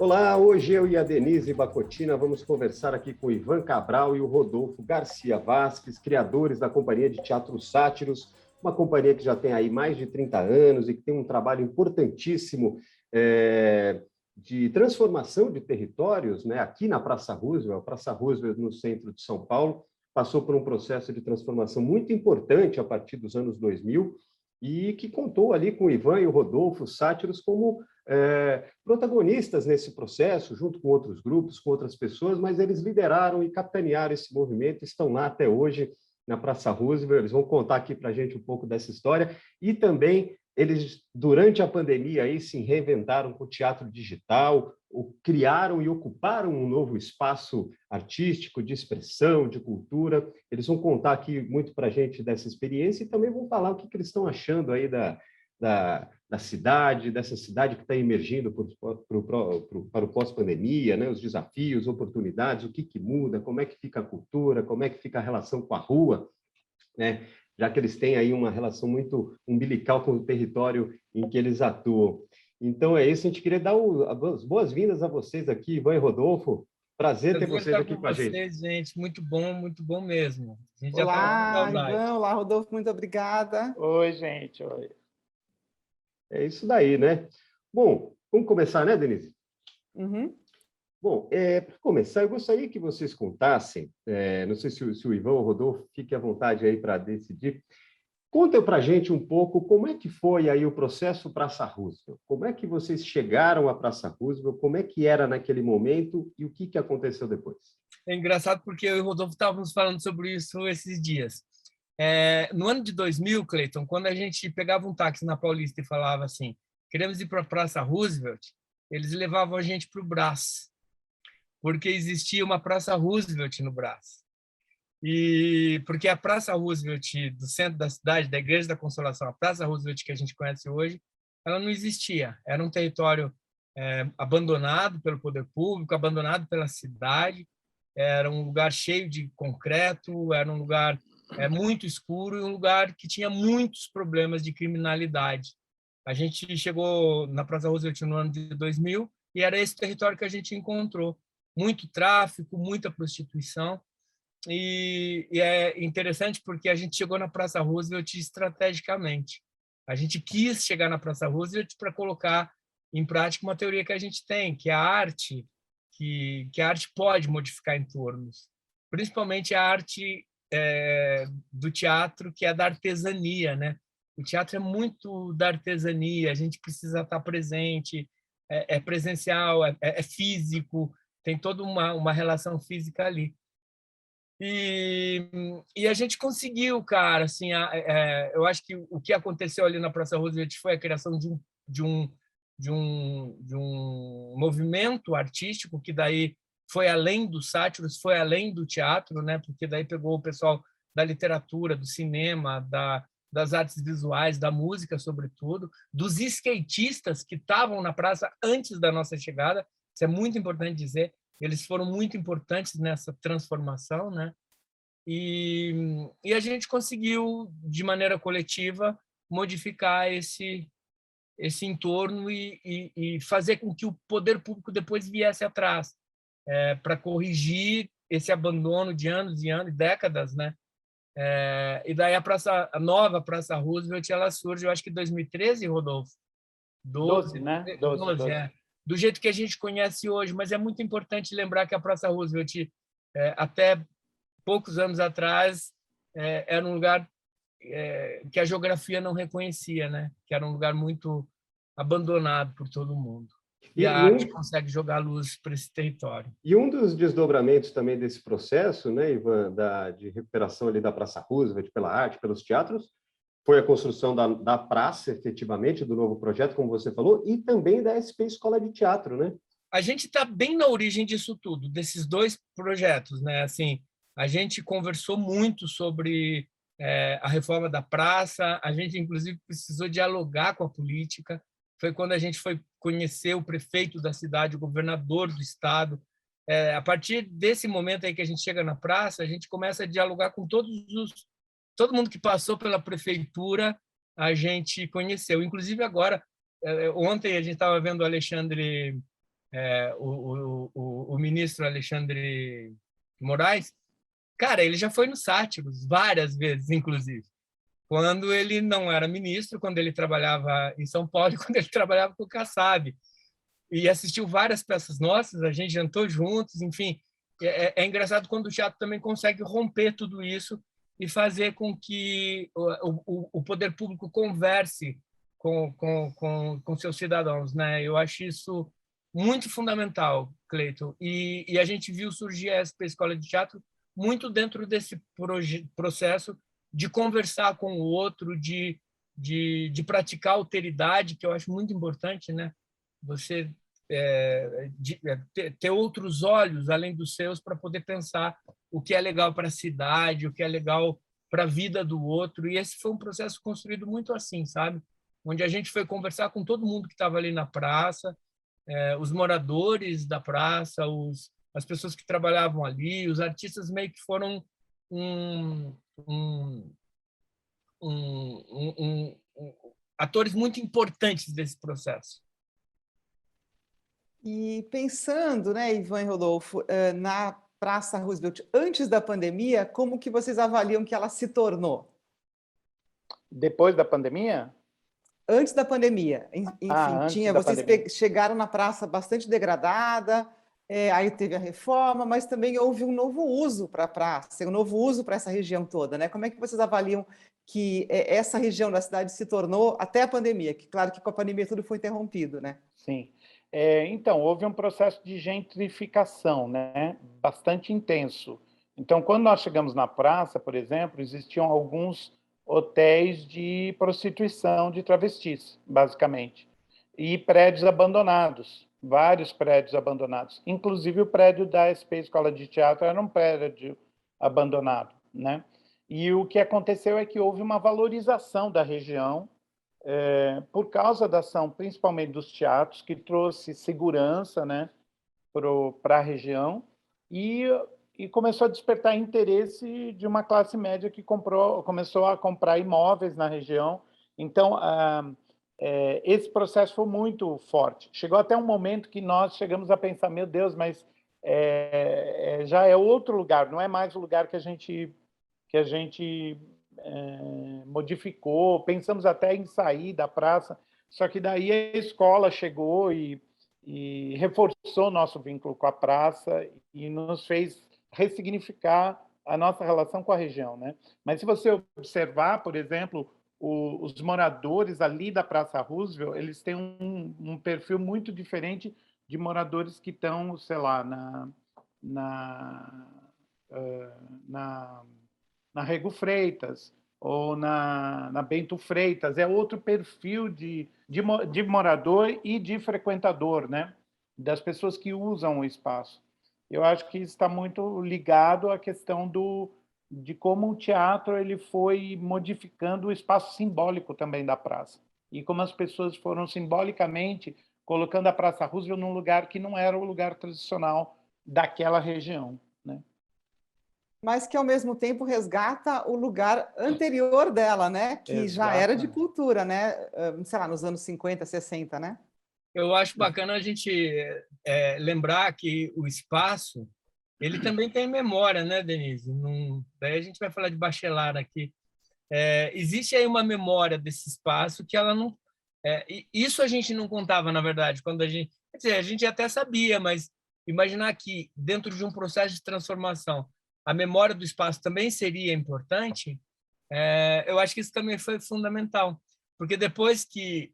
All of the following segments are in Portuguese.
Olá, hoje eu e a Denise Bacotina vamos conversar aqui com o Ivan Cabral e o Rodolfo Garcia Vasques, criadores da Companhia de Teatro Sátiros, uma companhia que já tem aí mais de 30 anos e que tem um trabalho importantíssimo de transformação de territórios, né? Aqui na Praça Roosevelt, a Praça Roosevelt no centro de São Paulo, passou por um processo de transformação muito importante a partir dos anos 2000 e que contou ali com o Ivan e o Rodolfo Sátiros como protagonistas nesse processo, junto com outros grupos, com outras pessoas, mas eles lideraram e capitanearam esse movimento, estão lá até hoje na Praça Roosevelt, eles vão contar aqui para a gente um pouco dessa história, e também eles, durante a pandemia, aí, se reinventaram com o teatro digital, criaram e ocuparam um novo espaço artístico, de expressão, de cultura. Eles vão contar aqui muito para a gente dessa experiência e também vão falar o que eles estão achando aí da cidade, dessa cidade que está emergindo para o pós-pandemia, né? Os desafios, oportunidades, o que muda, como é que fica a cultura, como é que fica a relação com a rua, né? Já que eles têm aí uma relação muito umbilical com o território em que eles atuam. Então é isso, a gente queria dar as boas-vindas a vocês aqui, Ivan e Rodolfo. Prazer ter vocês aqui com a gente. Gente. Muito bom mesmo. A gente Olá, Ivan, olá, Rodolfo, muito obrigada. Oi, gente, oi. É isso daí, né? Bom, vamos começar, né, Denise? Uhum. Bom, para começar, eu gostaria que vocês contassem, não sei se o Ivan ou o Rodolfo, fique à vontade aí para decidir. Conta para a gente um pouco como é que foi aí o processo Praça Roosevelt. Como é que vocês chegaram à Praça Roosevelt, como é que era naquele momento e o que aconteceu depois? É engraçado porque eu e o Rodolfo estávamos falando sobre isso esses dias. No ano de 2000, Cleiton, quando a gente pegava um táxi na Paulista e falava assim, queremos ir para a Praça Roosevelt, eles levavam a gente para o Brás, porque existia uma Praça Roosevelt no Brás. E porque a Praça Roosevelt do centro da cidade, da Igreja da Consolação, a Praça Roosevelt que a gente conhece hoje, ela não existia. Era um território abandonado pelo poder público, abandonado pela cidade, era um lugar cheio de concreto, era um lugar muito escuro e um lugar que tinha muitos problemas de criminalidade. A gente chegou na Praça Roosevelt no ano de 2000 e era esse território que a gente encontrou. Muito tráfico, muita prostituição. E é interessante porque a gente chegou na Praça Roosevelt estrategicamente. A gente quis chegar na Praça Roosevelt para colocar em prática uma teoria que a gente tem, que é a arte, que a arte pode modificar entornos, principalmente a arte do teatro, que é da artesania, né? O teatro é muito da artesania, a gente precisa estar presente, é presencial, é físico, tem toda uma relação física ali. E a gente conseguiu, cara, assim, eu acho que o que aconteceu ali na Praça Roosevelt foi a criação de um movimento artístico que daí foi além dos sátiros, foi além do teatro, né? Porque daí pegou o pessoal da literatura, do cinema, das artes visuais, da música, sobretudo, dos skatistas que estavam na praça antes da nossa chegada. Isso é muito importante dizer. Eles foram muito importantes nessa transformação, né? E a gente conseguiu, de maneira coletiva, modificar esse entorno e fazer com que o poder público depois viesse atrás, para corrigir esse abandono de anos e anos, décadas, né? E daí a nova Praça Roosevelt, ela surge, eu acho que em 2013, Rodolfo? 12, né? 12. Do jeito que a gente conhece hoje, mas é muito importante lembrar que a Praça Roosevelt, até poucos anos atrás, era um lugar que a geografia não reconhecia, né? Que era um lugar muito abandonado por todo mundo. E a arte consegue jogar luz para esse território. E um dos desdobramentos também desse processo, né, Ivan, de recuperação ali da Praça Roosevelt pela arte, pelos teatros, foi a construção da praça, efetivamente, do novo projeto, como você falou, e também da SP Escola de Teatro, né? A gente está bem na origem disso tudo, desses dois projetos, né? Assim, a gente conversou muito sobre a reforma da praça, a gente, inclusive, precisou dialogar com a política. Foi quando a gente foi conhecer o prefeito da cidade, o governador do estado. A partir desse momento aí que a gente chega na praça, a gente começa a dialogar com todo mundo que passou pela prefeitura, a gente conheceu. Inclusive agora, ontem a gente estava vendo o Alexandre o ministro Alexandre de Moraes, cara, ele já foi no Sátiros várias vezes, inclusive, quando ele não era ministro, quando ele trabalhava em São Paulo e quando ele trabalhava com o Kassab. E assistiu várias peças nossas, a gente jantou juntos, enfim. É engraçado quando o teatro também consegue romper tudo isso e fazer com que o poder público converse com seus cidadãos, né? Eu acho isso muito fundamental, Cleiton. E a gente viu surgir a SP Escola de Teatro muito dentro desse processo de conversar com o outro, de praticar alteridade, que eu acho muito importante, né? Você ter outros olhos além dos seus para poder pensar o que é legal para a cidade, o que é legal para a vida do outro. E esse foi um processo construído muito assim, sabe? Onde a gente foi conversar com todo mundo que estava ali na praça, os moradores da praça, as pessoas que trabalhavam ali, os artistas meio que foram atores muito importantes desse processo. E pensando, né, Ivan e Rodolfo, na Praça Roosevelt, antes da pandemia, como que vocês avaliam que ela se tornou? Depois da pandemia? Antes da pandemia. Enfim, vocês chegaram na praça bastante degradada, aí teve a reforma, mas também houve um novo uso para a praça, um novo uso para essa região toda, né? Como é que vocês avaliam que essa região da cidade se tornou até a pandemia? Que claro que com a pandemia tudo foi interrompido, né? Sim. Então, houve um processo de gentrificação, né? Bastante intenso. Então, quando nós chegamos na praça, por exemplo, existiam alguns hotéis de prostituição de travestis, basicamente, e prédios abandonados, vários prédios abandonados, inclusive o prédio da SP Escola de Teatro era um prédio abandonado, né? E o que aconteceu é que houve uma valorização da região por causa da ação, principalmente dos teatros, que trouxe segurança, né, para a região e começou a despertar interesse de uma classe média que começou a comprar imóveis na região. Então, esse processo foi muito forte. Chegou até um momento que nós chegamos a pensar, meu Deus, mas já é outro lugar, não é mais o lugar que a gente modificou, pensamos até em sair da praça, só que daí a escola chegou e reforçou nosso vínculo com a praça e nos fez ressignificar a nossa relação com a região, né? Mas se você observar, por exemplo, os moradores ali da Praça Roosevelt, eles têm um perfil muito diferente de moradores que estão, sei lá, na Rego Freitas ou na Bento Freitas. É outro perfil de morador e de frequentador, né? Das pessoas que usam o espaço. Eu acho que isso está muito ligado à questão de como o teatro ele foi modificando o espaço simbólico também da praça. E como as pessoas foram simbolicamente colocando a Praça Roosevelt num lugar que não era o lugar tradicional daquela região, né? Mas que, ao mesmo tempo, resgata o lugar anterior dela, né? Que já era de cultura, né? Sei lá, nos anos 50, 60, né? Eu acho bacana a gente lembrar que o espaço ele também tem memória, né, Denise? Daí a gente vai falar de Bachelard aqui. Existe aí uma memória desse espaço que ela não... isso a gente não contava, na verdade, quando a gente... Quer dizer, a gente até sabia, mas imaginar que, dentro de um processo de transformação, a memória do espaço também seria importante, eu acho que isso também foi fundamental. Porque depois que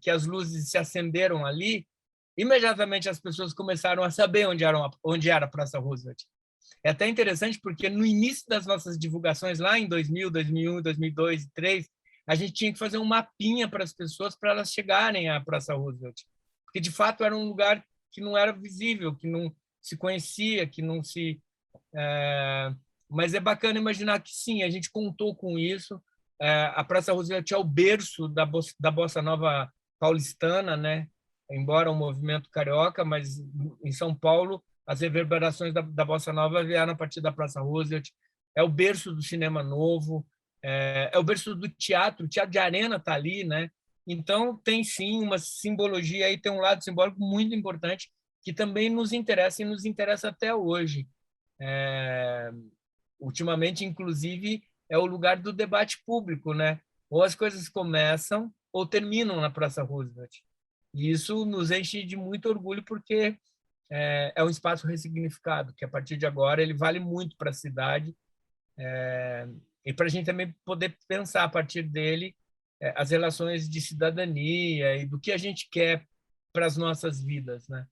as luzes se acenderam ali, imediatamente as pessoas começaram a saber onde era a Praça Roosevelt. É até interessante porque no início das nossas divulgações, lá em 2000, 2001, 2002 e 2003, a gente tinha que fazer um mapinha para as pessoas para elas chegarem à Praça Roosevelt. Porque, de fato, era um lugar que não era visível, que não se conhecia, que não se... Mas é bacana imaginar que, sim, a gente contou com isso. A Praça Roosevelt é o berço da bossa nova paulistana, né? Embora um movimento carioca, mas em São Paulo as reverberações da bossa nova vieram a partir da Praça Roosevelt. É o berço do cinema novo, é o berço do teatro. O teatro de arena está ali, né? Então tem sim uma simbologia aí, tem um lado simbólico muito importante que também nos interessa e nos interessa até hoje. Ultimamente, inclusive, é o lugar do debate público, né? Ou as coisas começam ou terminam na Praça Roosevelt. E isso nos enche de muito orgulho, porque é um espaço ressignificado, que a partir de agora ele vale muito para a cidade, e para a gente também poder pensar a partir dele as relações de cidadania e do que a gente quer para as nossas vidas, né?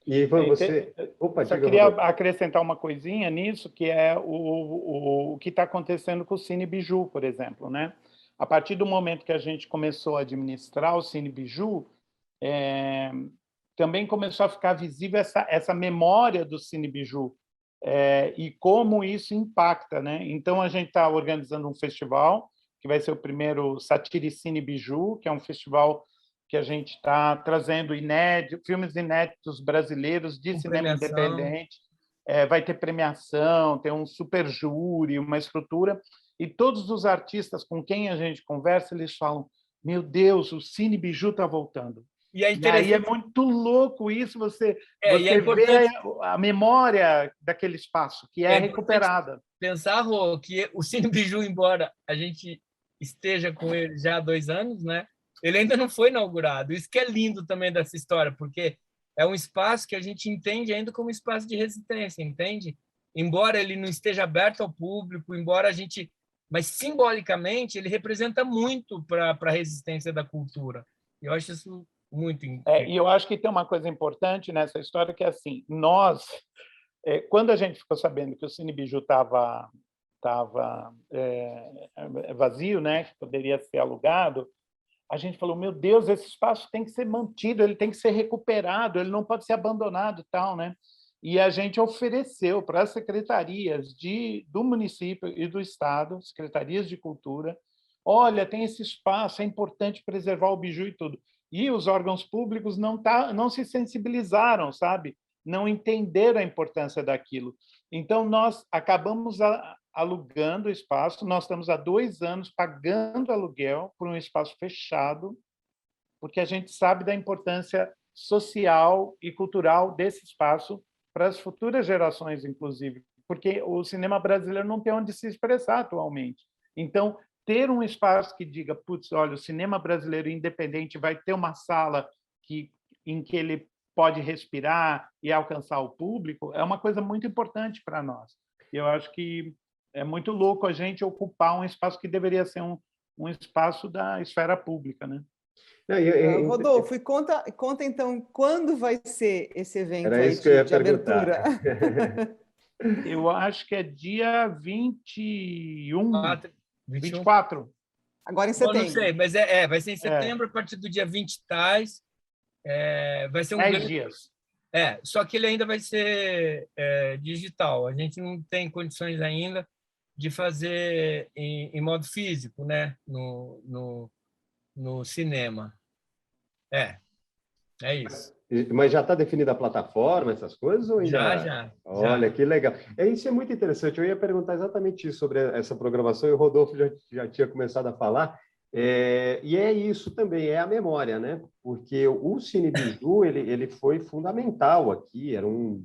E Ivan, você... Opa, só queria acrescentar uma coisinha nisso, que é o que está acontecendo com o Cine Biju, por exemplo, né? A partir do momento que a gente começou a administrar o Cine Biju, também começou a ficar visível essa memória do Cine Biju, e como isso impacta, né? Então, a gente está organizando um festival, que vai ser o primeiro Satiricine Biju, que é um festival que a gente está trazendo filmes inéditos brasileiros de cinema independente. Vai ter premiação, tem um super júri, uma estrutura, e todos os artistas com quem a gente conversa, eles falam: meu Deus, o Cine Biju está voltando. E aí é muito louco isso, você vê a memória daquele espaço, que é recuperada. Pensar, Rô, que o Cine Biju, embora a gente esteja com ele já há 2 anos, né? Ele ainda não foi inaugurado. Isso que é lindo também dessa história, porque é um espaço que a gente entende ainda como espaço de resistência, entende? Embora ele não esteja aberto ao público, mas simbolicamente ele representa muito para a resistência da cultura. Eu acho isso muito e eu acho que tem uma coisa importante nessa história, que é assim, nós, quando a gente ficou sabendo que o Cine Biju estava vazio, né, que poderia ser alugado, a gente falou: meu Deus, esse espaço tem que ser mantido, ele tem que ser recuperado, ele não pode ser abandonado, tal, né? E a gente ofereceu para as secretarias do município e do estado, secretarias de cultura: olha, tem esse espaço, é importante preservar o Biju e tudo. E os órgãos públicos não se sensibilizaram, sabe? Não entenderam a importância daquilo. Então, nós acabamos alugando o espaço, nós estamos há 2 anos pagando aluguel por um espaço fechado, porque a gente sabe da importância social e cultural desse espaço para as futuras gerações, inclusive, porque o cinema brasileiro não tem onde se expressar atualmente. Então, ter um espaço que diga: putz, olha, o cinema brasileiro independente vai ter uma sala em que ele pode respirar e alcançar o público, é uma coisa muito importante para nós. E eu acho que é muito louco a gente ocupar um espaço que deveria ser um espaço da esfera pública, né? Rodolfo, e conta então quando vai ser esse evento aí de abertura? Eu acho que é dia 24. Agora em setembro. Eu não sei, mas vai ser em setembro, a partir do dia 20 e tais. Vai ser 10 dias. Só que ele ainda vai ser digital. A gente não tem condições ainda de fazer em modo físico, né? No cinema. É isso. Mas já está definida a plataforma, essas coisas? Ou ainda... Já. Olha, que legal. Isso é muito interessante. Eu ia perguntar exatamente isso sobre essa programação, e o Rodolfo já tinha começado a falar. E é isso também, é a memória, né? Porque o Cine Biju, ele foi fundamental aqui, era um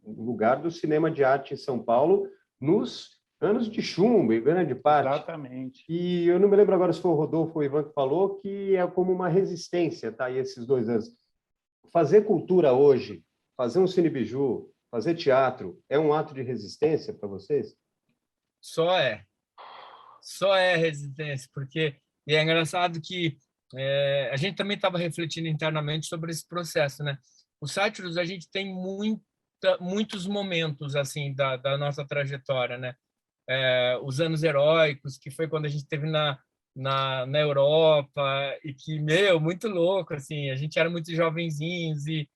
lugar do cinema de arte em São Paulo nos anos de chumbo, em grande parte. Exatamente. E eu não me lembro agora se foi o Rodolfo ou o Ivan que falou, que é como uma resistência, tá? E esses 2 anos. Fazer cultura hoje, fazer um Cine Biju, fazer teatro, é um ato de resistência para vocês? Só é resistência, porque é engraçado que a gente também estava refletindo internamente sobre esse processo, né? O Sátiros, a gente tem muitos momentos assim da nossa trajetória, né? Os anos heróicos, que foi quando a gente esteve na Europa, e que, muito louco, assim, a gente era muito jovenzinhos e,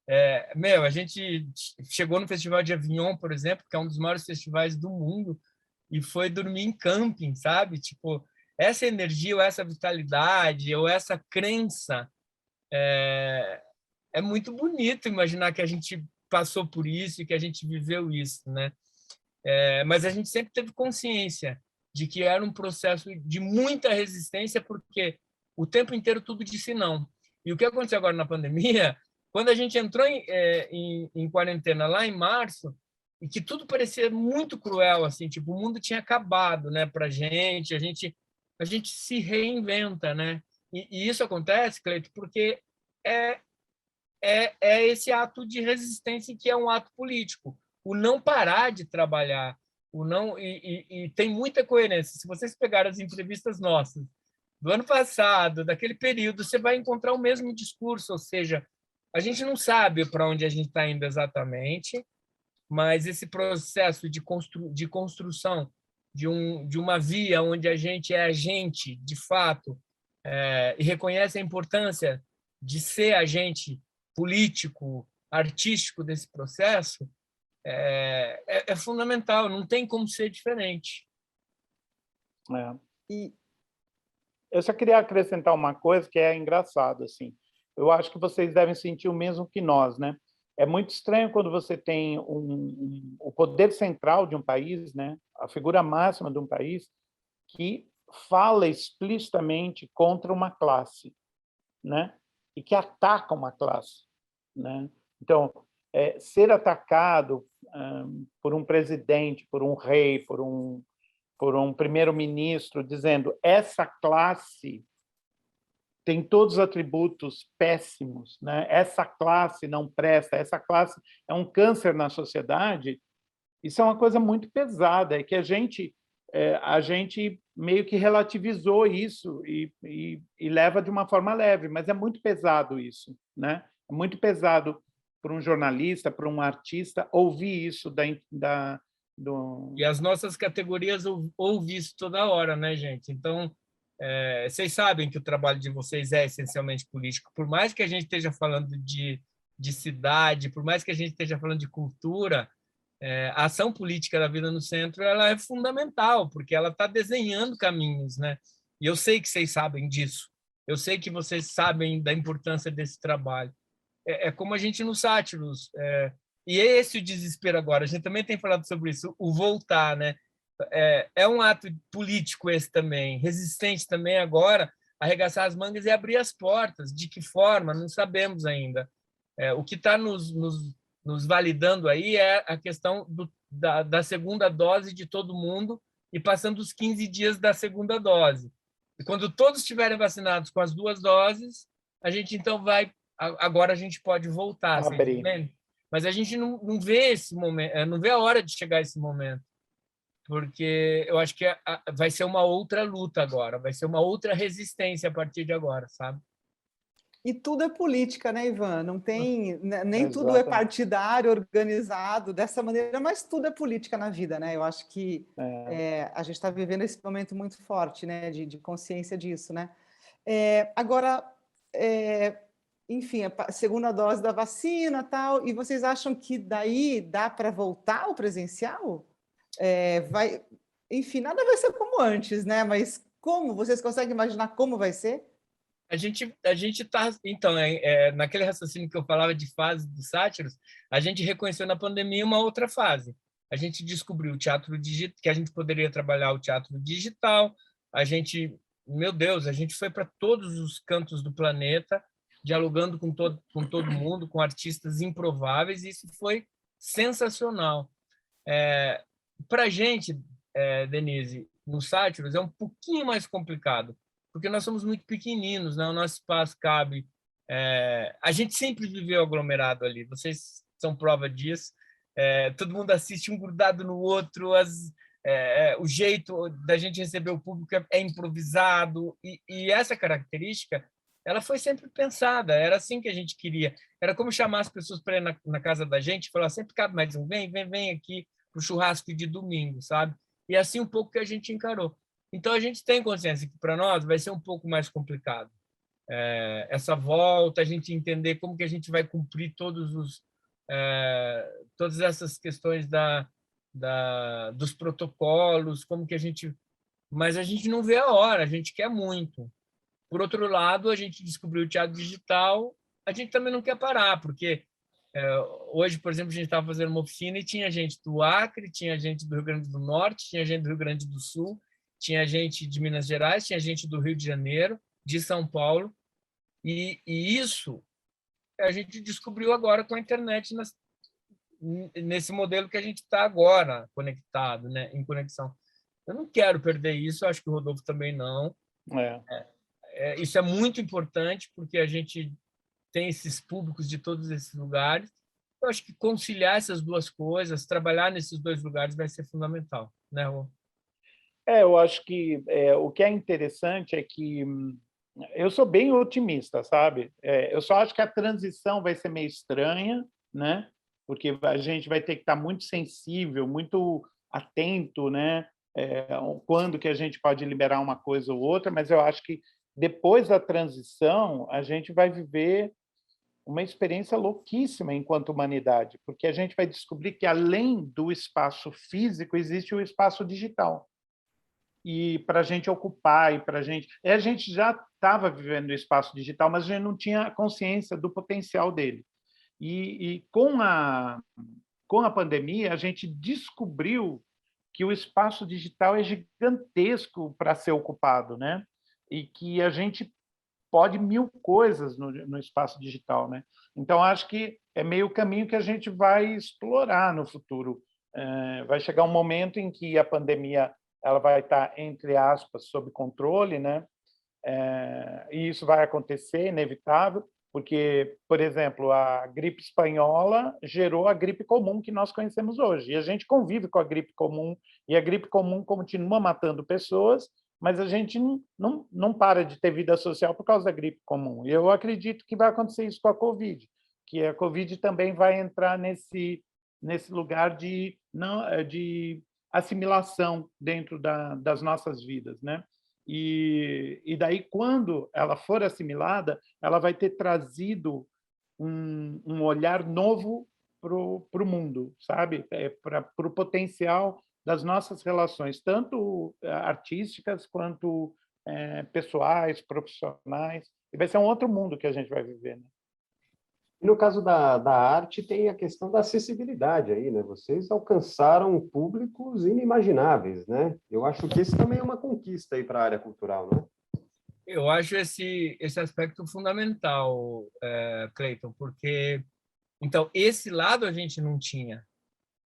a gente chegou no Festival de Avignon, por exemplo, que é um dos maiores festivais do mundo, e foi dormir em camping, sabe? Tipo, essa energia, ou essa vitalidade, ou essa crença, é muito bonito imaginar que a gente passou por isso e que a gente viveu isso, né? Mas a gente sempre teve consciência de que era um processo de muita resistência, porque o tempo inteiro tudo disse não. E o que aconteceu agora na pandemia Quando a gente entrou em quarentena lá em março, e que tudo parecia muito cruel, assim, tipo, o mundo tinha acabado, né, para a gente se reinventa, né? E isso acontece, Cleito, porque é, é esse ato de resistência que é um ato político, o não parar de trabalhar, o não e tem muita coerência. Se vocês pegarem as entrevistas nossas do ano passado, daquele período, você vai encontrar o mesmo discurso, ou seja, a gente não sabe para onde a gente está indo exatamente, mas esse processo de construção de uma via onde a gente é agente, de fato, e reconhece a importância de ser agente político, artístico desse processo, é fundamental, não tem como ser diferente. E eu só queria acrescentar uma coisa que é engraçado, assim. Eu acho que vocês devem sentir o mesmo que nós, né? É muito estranho quando você tem o poder central de um país, né? A figura máxima de um país, que fala explicitamente contra uma classe, né? E que ataca uma classe, né? Então, ser atacado por um presidente, por um rei, por um primeiro-ministro, dizendo essa classe tem todos os atributos péssimos, né? Essa classe não presta, essa classe é um câncer na sociedade. Isso é uma coisa muito pesada, é que a gente meio que relativizou isso e leva de uma forma leve, mas é muito pesado isso, né? É muito pesado para um jornalista, para um artista ouvir isso E as nossas categorias ouvem isso toda hora, né, gente? Então, vocês sabem que o trabalho de vocês é essencialmente político. Por mais que a gente esteja falando de cidade, por mais que a gente esteja falando de cultura, a ação política da Vida no Centro ela é fundamental, porque ela está desenhando caminhos, né? E eu sei que vocês sabem disso. Eu sei que vocês sabem da importância desse trabalho. É como a gente nos Sátiros. E esse o desespero agora. A gente também tem falado sobre isso, o voltar, né? É um ato político esse também, resistente também agora, arregaçar as mangas e abrir as portas. De que forma? Não sabemos ainda. O que está nos validando aí é a questão da segunda dose de todo mundo e passando os 15 dias da segunda dose. E quando todos estiverem vacinados com as 2 doses, a gente então vai... Agora a gente pode voltar, mas a gente não vê esse momento, não vê a hora de chegar esse momento, porque eu acho que vai ser uma outra luta agora, vai ser uma outra resistência a partir de agora, sabe? E tudo é política, né, Ivan? Não tem, nem tudo é partidário, organizado dessa maneira, mas tudo é política na vida, né? Eu acho que a gente está vivendo esse momento muito forte, né, de consciência disso, né? Agora, enfim, a segunda dose da vacina, tal, e vocês acham que daí dá para voltar ao presencial? Enfim, nada vai ser como antes, né? Mas como? Vocês conseguem imaginar como vai ser? A gente está... Então, naquele raciocínio que eu falava de fase dos sátiros, a gente reconheceu na pandemia uma outra fase. A gente descobriu o teatro digital, que a gente poderia trabalhar o teatro digital. Meu Deus, a gente foi para todos os cantos do planeta, dialogando com todo mundo, com artistas improváveis, e isso foi sensacional. Para a gente, Denise, no Sátiros é um pouquinho mais complicado, porque nós somos muito pequeninos, né? O nosso espaço cabe... a gente sempre viveu aglomerado ali, vocês são prova disso. Todo mundo assiste um grudado no outro, o jeito da gente receber o público é improvisado, e essa característica ela foi sempre pensada, era assim que a gente queria. Era como chamar as pessoas para ir na casa da gente e falar, sempre cabe mais um, vem aqui para o churrasco de domingo, sabe? E assim um pouco que a gente encarou. Então, a gente tem consciência que, para nós, vai ser um pouco mais complicado. Essa volta, a gente entender como que a gente vai cumprir todas essas questões dos protocolos, como que a gente... Mas a gente não vê a hora, a gente quer muito. Por outro lado, a gente descobriu o teatro digital, a gente também não quer parar, porque hoje, por exemplo, a gente estava fazendo uma oficina e tinha gente do Acre, tinha gente do Rio Grande do Norte, tinha gente do Rio Grande do Sul, tinha gente de Minas Gerais, tinha gente do Rio de Janeiro, de São Paulo, e isso a gente descobriu agora com a internet nesse modelo que a gente está agora conectado, né, em conexão. Eu não quero perder isso, acho que o Rodolfo também não. Isso é muito importante, porque a gente tem esses públicos de todos esses lugares. Eu acho que conciliar essas duas coisas, trabalhar nesses dois lugares vai ser fundamental, né, Rô? Eu acho que o que é interessante é que eu sou bem otimista, sabe? Eu só acho que a transição vai ser meio estranha, né? Porque a gente vai ter que estar muito sensível, muito atento, né? Quando que a gente pode liberar uma coisa ou outra, mas eu acho que depois da transição a gente vai viver uma experiência louquíssima enquanto humanidade, porque a gente vai descobrir que além do espaço físico existe o espaço digital. E para a gente ocupar, a gente já estava vivendo o espaço digital, mas a gente não tinha consciência do potencial dele. E com a pandemia, a gente descobriu que o espaço digital é gigantesco para ser ocupado, né? E que a gente pode 1000 coisas no espaço digital, né? Então, acho que é meio o caminho que a gente vai explorar no futuro. Vai chegar um momento em que a pandemia ela vai estar, entre aspas, sob controle, né? E isso vai acontecer, inevitável, porque, por exemplo, a gripe espanhola gerou a gripe comum que nós conhecemos hoje. E a gente convive com a gripe comum, e a gripe comum continua matando pessoas, mas a gente não para de ter vida social por causa da gripe comum. E eu acredito que vai acontecer isso com a Covid, que a Covid também vai entrar nesse lugar de assimilação dentro das nossas vidas, né? E daí, quando ela for assimilada, ela vai ter trazido um olhar novo para o mundo, sabe? Para o potencial das nossas relações, tanto artísticas quanto pessoais, profissionais. E vai ser um outro mundo que a gente vai viver, né? E no caso da arte, tem a questão da acessibilidade aí, né? Vocês alcançaram públicos inimagináveis, né? Eu acho que esse também é uma conquista aí para a área cultural, né? Eu acho esse aspecto fundamental, Cleiton, porque então esse lado a gente não tinha,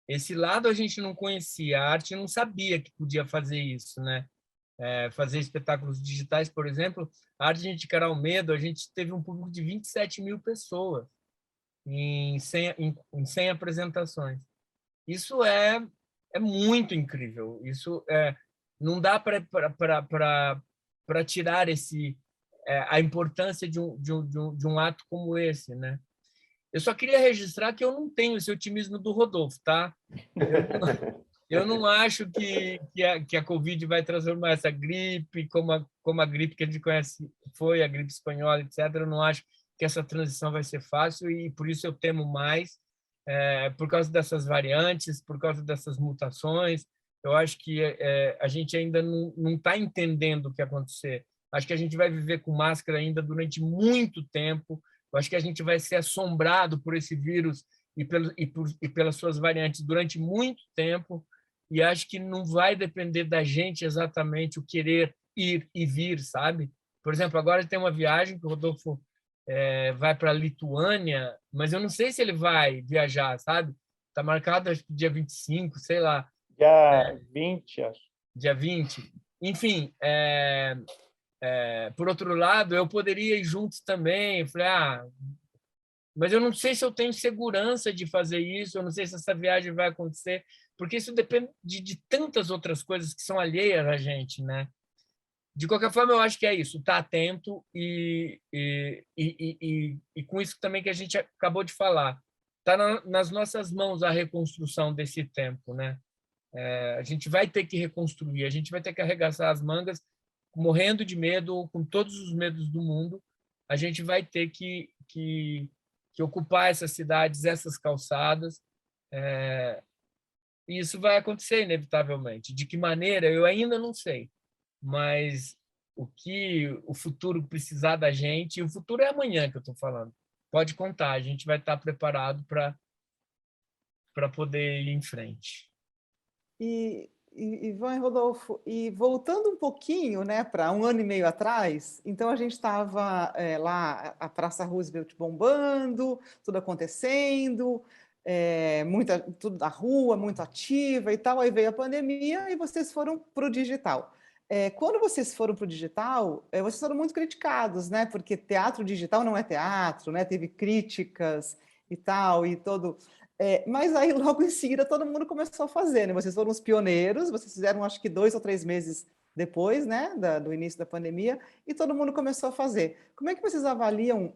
esse lado a gente não conhecia, a arte não sabia que podia fazer isso, né? Fazer espetáculos digitais, por exemplo, a arte de Encarar o Medo, a gente teve um público de 27 mil pessoas em 100 apresentações. Isso é muito incrível. Isso não dá para tirar a importância de um ato como esse, né? Eu só queria registrar que eu não tenho esse otimismo do Rodolfo, tá? Eu não acho que a Covid vai transformar essa gripe como a gripe que a gente conhece foi, a gripe espanhola, etc. Eu não acho que essa transição vai ser fácil e por isso eu temo mais, por causa dessas variantes, por causa dessas mutações. Eu acho que a gente ainda não está entendendo o que acontecer. Acho que a gente vai viver com máscara ainda durante muito tempo. Eu acho que a gente vai ser assombrado por esse vírus e pelas suas variantes durante muito tempo. E acho que não vai depender da gente exatamente o querer ir e vir, sabe? Por exemplo, agora tem uma viagem que o Rodolfo vai para a Lituânia, mas eu não sei se ele vai viajar, sabe? Está marcado acho que dia 25, sei lá. Dia 20, acho. Dia 20. Enfim, por outro lado, eu poderia ir juntos também. Eu falei, mas eu não sei se eu tenho segurança de fazer isso, eu não sei se essa viagem vai acontecer, porque isso depende de tantas outras coisas que são alheias a gente, né? De qualquer forma, eu acho que é isso, estar atento e com isso também que a gente acabou de falar. Está nas nossas mãos a reconstrução desse tempo, né? A gente vai ter que reconstruir, a gente vai ter que arregaçar as mangas, morrendo de medo, com todos os medos do mundo, a gente vai ter que ocupar essas cidades, essas calçadas, e isso vai acontecer inevitavelmente. De que maneira, eu ainda não sei, mas o que o futuro precisar da gente, e o futuro é amanhã que eu estou falando, pode contar, a gente vai estar preparado para poder ir em frente. E Ivan e Rodolfo, e voltando um pouquinho, né, para 1 ano e meio atrás, então a gente estava lá, a Praça Roosevelt bombando, tudo acontecendo, tudo na rua, muito ativa e tal, aí veio a pandemia e vocês foram para o digital. Quando vocês foram para o digital, vocês foram muito criticados, né, porque teatro digital não é teatro, né, teve críticas e tal, e todo... mas aí, logo em seguida, todo mundo começou a fazer, né? Vocês foram os pioneiros, vocês fizeram, acho que 2 ou 3 meses depois, né, do início da pandemia, e todo mundo começou a fazer. Como é que vocês avaliam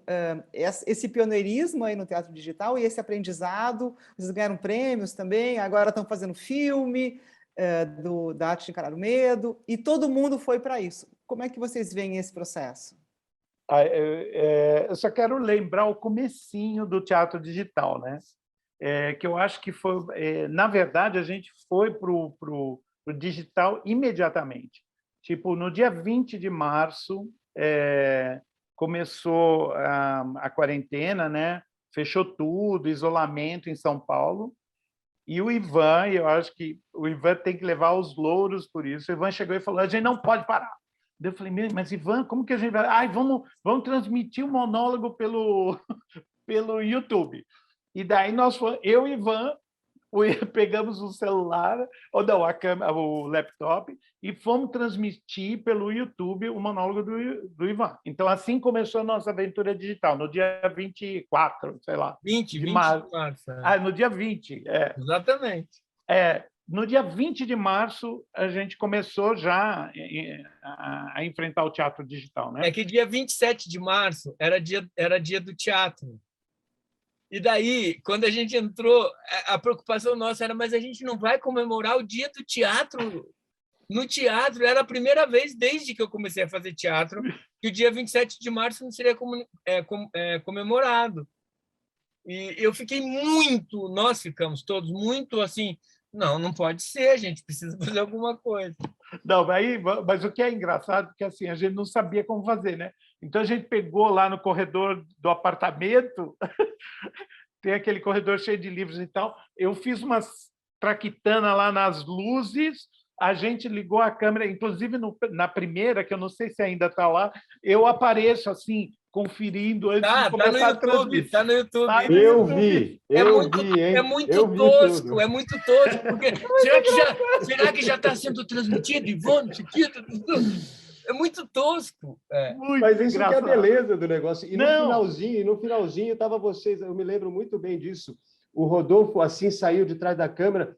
esse pioneirismo aí no teatro digital e esse aprendizado? Vocês ganharam prêmios também, agora estão fazendo filme da Arte de Encarar o Medo, e todo mundo foi para isso. Como é que vocês veem esse processo? Eu só quero lembrar o comecinho do teatro digital, né? Que eu acho que foi... na verdade, a gente foi para o digital imediatamente. Tipo, no dia 20 de março, começou a quarentena, né? Fechou tudo, isolamento em São Paulo. E o Ivan, eu acho que o Ivan tem que levar os louros por isso. O Ivan chegou e falou: a gente não pode parar. Eu falei: mas Ivan, como que a gente vai... vamos transmitir o monólogo pelo YouTube. E daí eu e Ivan pegamos o celular, ou não, o laptop, e fomos transmitir pelo YouTube o monólogo do Ivan. Então, assim começou a nossa aventura digital, no dia 24, sei lá. 20 de de março. março. No dia 20. Exatamente. No dia 20 de março, a gente começou já a enfrentar o teatro digital, né? É que dia 27 de março era dia do teatro. E daí, quando a gente entrou, a preocupação nossa era: mas a gente não vai comemorar o dia do teatro? No teatro, era a primeira vez desde que eu comecei a fazer teatro que o dia 27 de março não seria comemorado. E eu fiquei nós ficamos todos muito assim: não pode ser, a gente precisa fazer alguma coisa. Não, mas o que é engraçado é que assim, a gente não sabia como fazer, né? Então a gente pegou lá no corredor do apartamento, tem aquele corredor cheio de livros e tal, eu fiz umas traquitanas lá nas luzes, a gente ligou a câmera, inclusive na primeira, que eu não sei se ainda está lá, eu apareço assim, conferindo antes de começar a transmitir. Está no YouTube. Eu vi, hein? É muito tosco, porque será que já está sendo transmitido, Ivone, Chiquito? É muito tosco. Muito Mas isso engraçado. Que é a beleza do negócio. E no finalzinho estava vocês, eu me lembro muito bem disso. O Rodolfo assim saiu de trás da câmera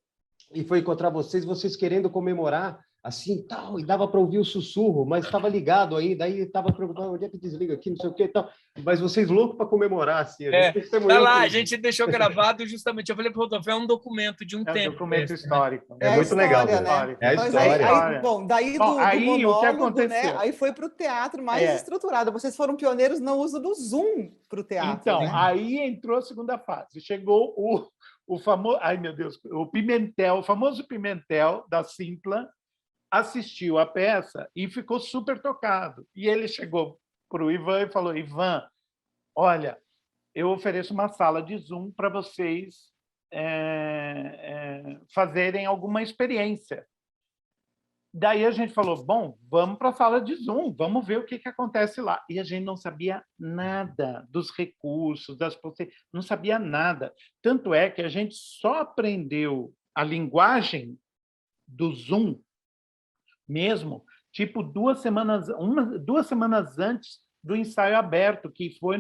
e foi encontrar vocês querendo comemorar, assim, tal, e dava para ouvir o sussurro, mas estava ligado aí, daí estava preocupado: onde é que desliga aqui, não sei o que e tal. Mas vocês loucos para comemorar, assim. A gente deixou gravado justamente, eu falei para o Rodolfo, é um documento de um tempo. É um documento histórico. É muito legal. Né? É a história. Daí do monólogo, o que aconteceu? Né? Aí foi para o teatro mais estruturado. Vocês foram pioneiros no uso do Zoom para o teatro. Então, né? aí entrou a segunda fase. Chegou o famoso... Ai, meu Deus! O famoso Pimentel, da Simpla, assistiu a peça e ficou super tocado. E ele chegou para o Ivan e falou: Ivan, olha, eu ofereço uma sala de Zoom para vocês fazerem alguma experiência. Daí a gente falou: bom, vamos para a sala de Zoom, vamos ver o que acontece lá. E a gente não sabia nada dos recursos, não sabia nada. Tanto é que a gente só aprendeu a linguagem do Zoom mesmo, tipo 2 semanas antes do ensaio aberto, que foi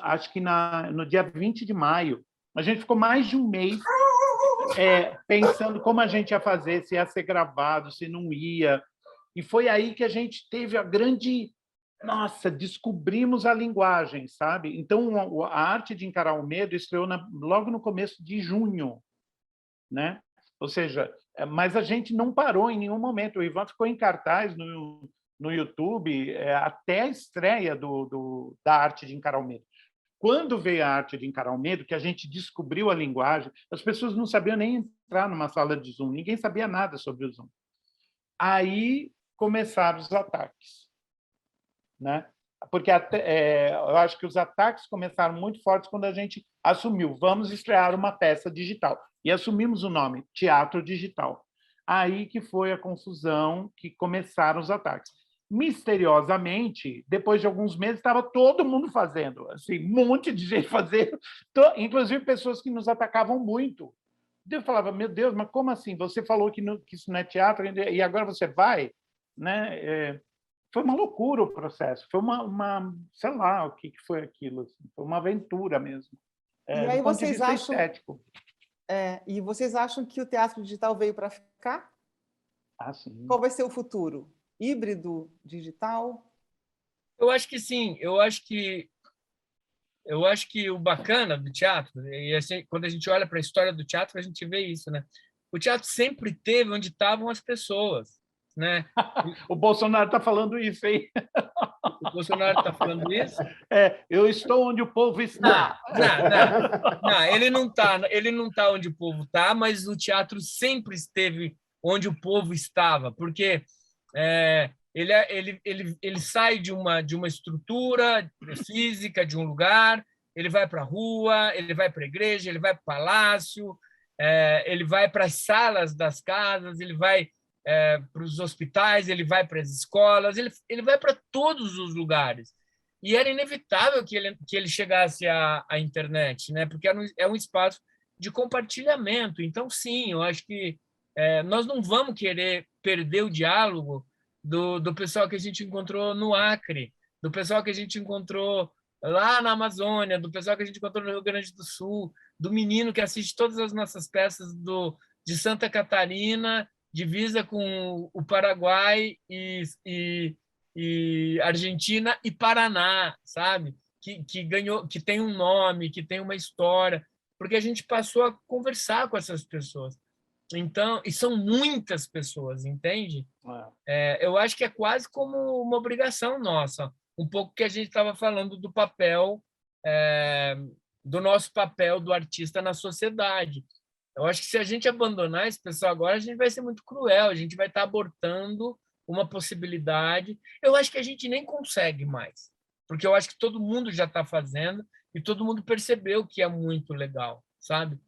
acho que no dia 20 de maio. A gente ficou mais de um mês pensando como a gente ia fazer, se ia ser gravado, se não ia. E foi aí que a gente teve a grande... Nossa, descobrimos a linguagem, sabe? Então, a Arte de Encarar o Medo estreou logo no começo de junho, né? Ou seja, mas a gente não parou em nenhum momento. O Ivan ficou em cartaz no YouTube até a estreia da Arte de Encarar o Medo. Quando veio a Arte de Encarar o Medo, que a gente descobriu a linguagem, as pessoas não sabiam nem entrar numa sala de Zoom, ninguém sabia nada sobre o Zoom. Aí começaram os ataques, né? Porque eu acho que os ataques começaram muito fortes quando a gente assumiu: vamos estrear uma peça digital. E assumimos o nome, Teatro Digital. Aí que foi a confusão, que começaram os ataques. Misteriosamente, depois de alguns meses, estava todo mundo fazendo, assim, um monte de gente fazendo, inclusive pessoas que nos atacavam muito. Eu falava, meu Deus, mas como assim? Você falou que isso não é teatro e agora você vai? Né? Foi uma loucura o processo, foi sei lá o que foi aquilo, assim, foi uma aventura mesmo, E do aí ponto de vocês vista acham, estético. e vocês acham que o teatro digital veio para ficar? Ah, sim. Qual vai ser o futuro? Híbrido, digital? Eu acho que sim, eu acho que o bacana do teatro, e assim, quando a gente olha para a história do teatro, a gente vê isso, né? O teatro sempre teve onde estavam as pessoas, né? O Bolsonaro está falando isso, hein? O Bolsonaro está falando isso? Eu estou onde o povo está. Não, ele não tá onde o povo está, mas o teatro sempre esteve onde o povo estava, porque ele sai de uma estrutura física, de um lugar, ele vai para a rua, ele vai para a igreja, ele vai para o palácio, ele vai para as salas das casas, ele vai para os hospitais, ele vai para as escolas, ele vai para todos os lugares. E era inevitável que ele chegasse à internet, né? Porque é um espaço de compartilhamento. Então, sim, eu acho que nós não vamos querer perder o diálogo do pessoal que a gente encontrou no Acre, do pessoal que a gente encontrou lá na Amazônia, do pessoal que a gente encontrou no Rio Grande do Sul, do menino que assiste todas as nossas peças de Santa Catarina, divisa com o Paraguai e Argentina e Paraná, sabe? Que ganhou, que tem um nome, que tem uma história, porque a gente passou a conversar com essas pessoas. Então, e são muitas pessoas, entende? Eu acho que é quase como uma obrigação nossa, um pouco que a gente estava falando do papel, do nosso papel do artista na sociedade. Eu acho que se a gente abandonar esse pessoal agora, a gente vai ser muito cruel, a gente vai estar abortando uma possibilidade. Eu acho que a gente nem consegue mais, porque eu acho que todo mundo já está fazendo e todo mundo percebeu que é muito legal, sabe?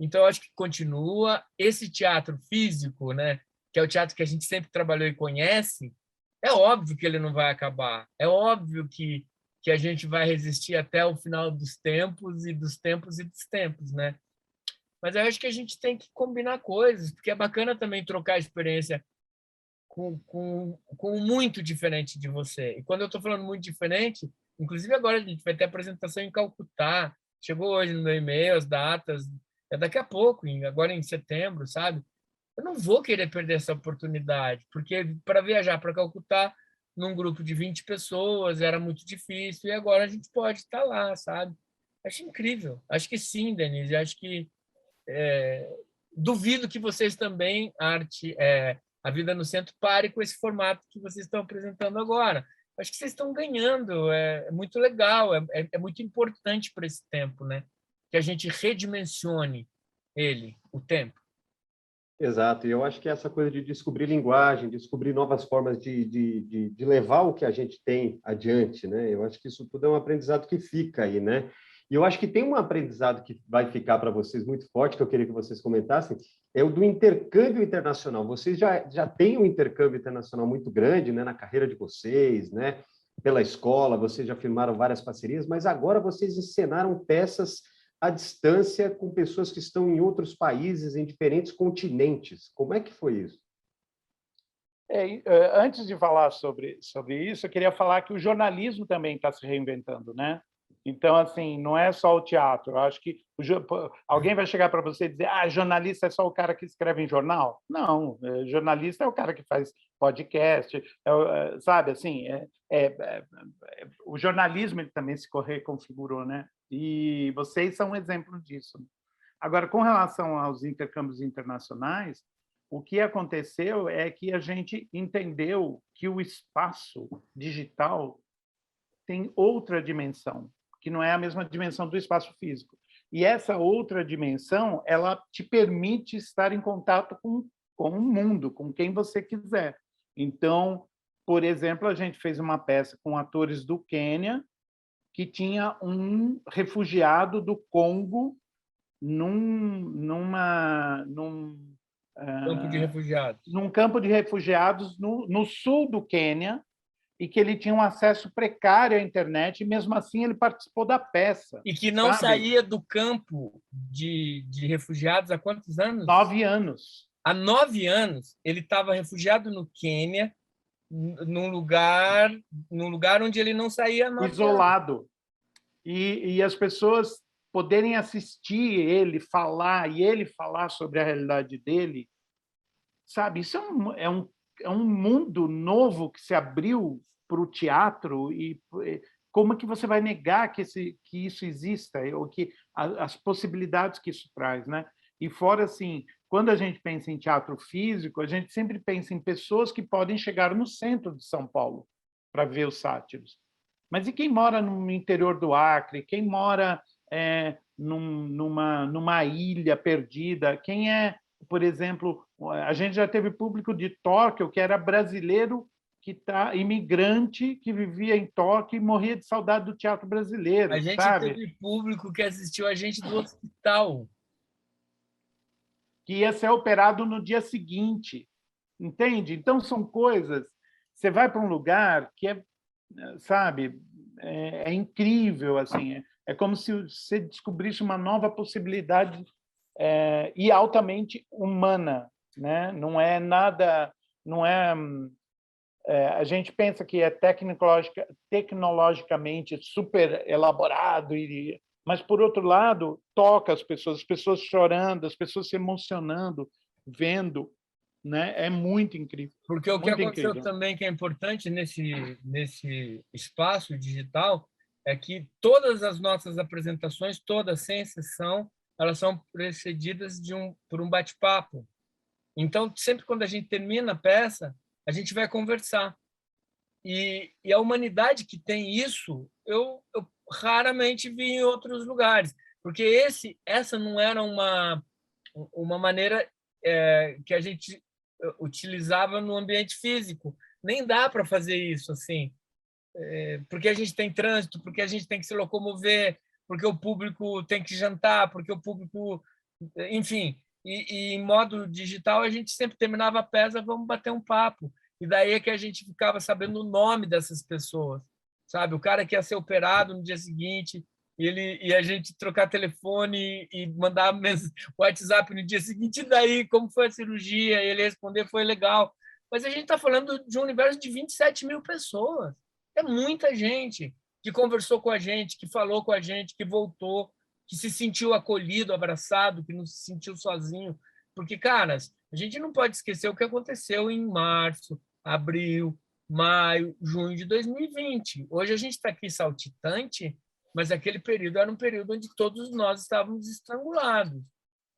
Então, eu acho que continua. Esse teatro físico, né, que é o teatro que a gente sempre trabalhou e conhece, é óbvio que ele não vai acabar. É óbvio que a gente vai resistir até o final dos tempos e dos tempos e dos tempos, né? Mas eu acho que a gente tem que combinar coisas, porque é bacana também trocar experiência com muito diferente de você. E quando eu estou falando muito diferente, inclusive agora a gente vai ter apresentação em Calcutá, chegou hoje no meu e-mail as datas, daqui a pouco, agora em setembro, sabe? Eu não vou querer perder essa oportunidade, porque para viajar para Calcutá num grupo de 20 pessoas era muito difícil, e agora a gente pode estar lá, sabe? Acho incrível. Acho que sim, Denise. Acho que duvido que vocês também, a Vida no Centro, pare com esse formato que vocês estão apresentando agora. Acho que vocês estão ganhando, é muito legal, é muito importante para esse tempo, né? Que a gente redimensione o tempo. Exato, e eu acho que essa coisa de descobrir linguagem, descobrir novas formas de levar o que a gente tem adiante, né? Eu acho que isso tudo é um aprendizado que fica aí, né? E eu acho que tem um aprendizado que vai ficar para vocês muito forte, que eu queria que vocês comentassem, é o do intercâmbio internacional. Vocês já têm um intercâmbio internacional muito grande, né, na carreira de vocês, né? Pela escola, vocês já firmaram várias parcerias, mas agora vocês encenaram peças à distância com pessoas que estão em outros países, em diferentes continentes. Como é que foi isso? Antes de falar sobre isso, eu queria falar que o jornalismo também está se reinventando, né? Então, assim, não é só o teatro. Eu acho que alguém vai chegar para você e dizer: jornalista é só o cara que escreve em jornal? Não, jornalista é o cara que faz podcast, sabe? Assim, o jornalismo ele também se reconfigurou, né? E vocês são um exemplo disso. Agora, com relação aos intercâmbios internacionais, o que aconteceu é que a gente entendeu que o espaço digital tem outra dimensão, que não é a mesma dimensão do espaço físico. E essa outra dimensão, ela te permite estar em contato com o mundo, com quem você quiser. Então, por exemplo, a gente fez uma peça com atores do Quênia, que tinha um refugiado do Congo num Campo de refugiados. Num campo de refugiados no sul do Quênia, e que ele tinha um acesso precário à internet, e mesmo assim ele participou da peça. E que não saía do campo de refugiados há quantos anos? 9 anos. Há 9 anos, ele estava refugiado no Quênia, num lugar onde ele não saía. Isolado. E as pessoas poderem assistir ele falar, e ele falar sobre a realidade dele, sabe? Isso é um mundo novo que se abriu para o teatro, e como é que você vai negar que isso exista, ou que as possibilidades que isso traz, né? E fora, assim, quando a gente pensa em teatro físico, a gente sempre pensa em pessoas que podem chegar no centro de São Paulo para ver os sátiros. Mas e quem mora no interior do Acre? Quem mora numa ilha perdida? Quem é, por exemplo, a gente já teve público de Tóquio que era brasileiro, imigrante, que vivia em Tóquio e morria de saudade do teatro brasileiro. A gente teve público que assistiu a gente do hospital, que ia ser operado no dia seguinte, entende? Então são coisas. Você vai para um lugar que sabe, é incrível, assim. É como se você descobrisse uma nova possibilidade e altamente humana, né? Não é nada, não é. A gente pensa que é tecnologicamente super elaborado, mas, por outro lado, toca as pessoas chorando, as pessoas se emocionando, vendo, né? É muito incrível. Porque o que aconteceu também, que é importante nesse espaço digital, é que todas as nossas apresentações, todas, sem exceção, elas são precedidas por um bate-papo. Então, sempre quando a gente termina a peça, a gente vai conversar. E a humanidade que tem isso, eu raramente vi em outros lugares, porque essa não era uma maneira que a gente utilizava no ambiente físico. Nem dá para fazer isso assim, porque a gente tem trânsito, porque a gente tem que se locomover, porque o público tem que jantar, porque o público, enfim. E em modo digital a gente sempre terminava a peça, vamos bater um papo. E daí é que a gente ficava sabendo o nome dessas pessoas, sabe? O cara que ia ser operado no dia seguinte, e a gente trocar telefone e mandar WhatsApp no dia seguinte, e daí como foi a cirurgia, e ele responder foi legal. Mas a gente está falando de um universo de 27 mil pessoas. É muita gente que conversou com a gente, que falou com a gente, que voltou, que se sentiu acolhido, abraçado, que não se sentiu sozinho. Porque, caras, a gente não pode esquecer o que aconteceu em março, abril, maio, junho de 2020. Hoje a gente está aqui saltitante, mas aquele período era um período onde todos nós estávamos estrangulados.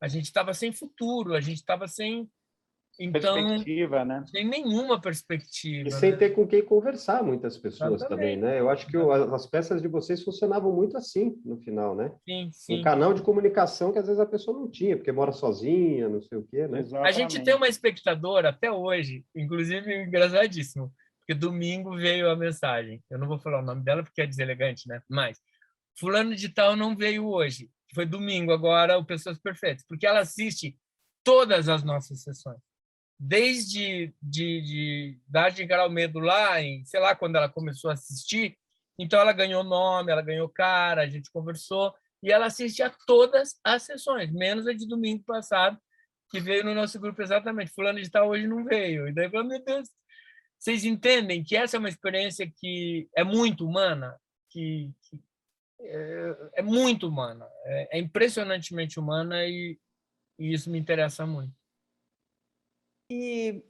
A gente estava sem futuro, a gente estava sem perspectiva, né? Sem nenhuma perspectiva. E sem ter com quem conversar, muitas pessoas também, né? Eu acho que as peças de vocês funcionavam muito assim, no final, né? Sim, sim. Um canal de comunicação que às vezes a pessoa não tinha, porque mora sozinha, não sei o quê, né? Exatamente. A gente tem uma espectadora até hoje, inclusive engraçadíssimo, porque domingo veio a mensagem. Eu não vou falar o nome dela porque é deselegante, né? Mas fulano de tal não veio hoje. Foi domingo agora, o Pessoas Perfeitas, porque ela assiste todas as nossas sessões. Desde Dar de Encarar o Medo lá, sei lá, quando ela começou a assistir, então ela ganhou nome, ela ganhou cara, a gente conversou, e ela assiste a todas as sessões, menos a de domingo passado, que veio no nosso grupo exatamente. Fulano de tal hoje não veio. E daí eu falei, meu Deus, vocês entendem que essa é uma experiência que é muito humana, que é muito humana, é impressionantemente humana, e isso me interessa muito. E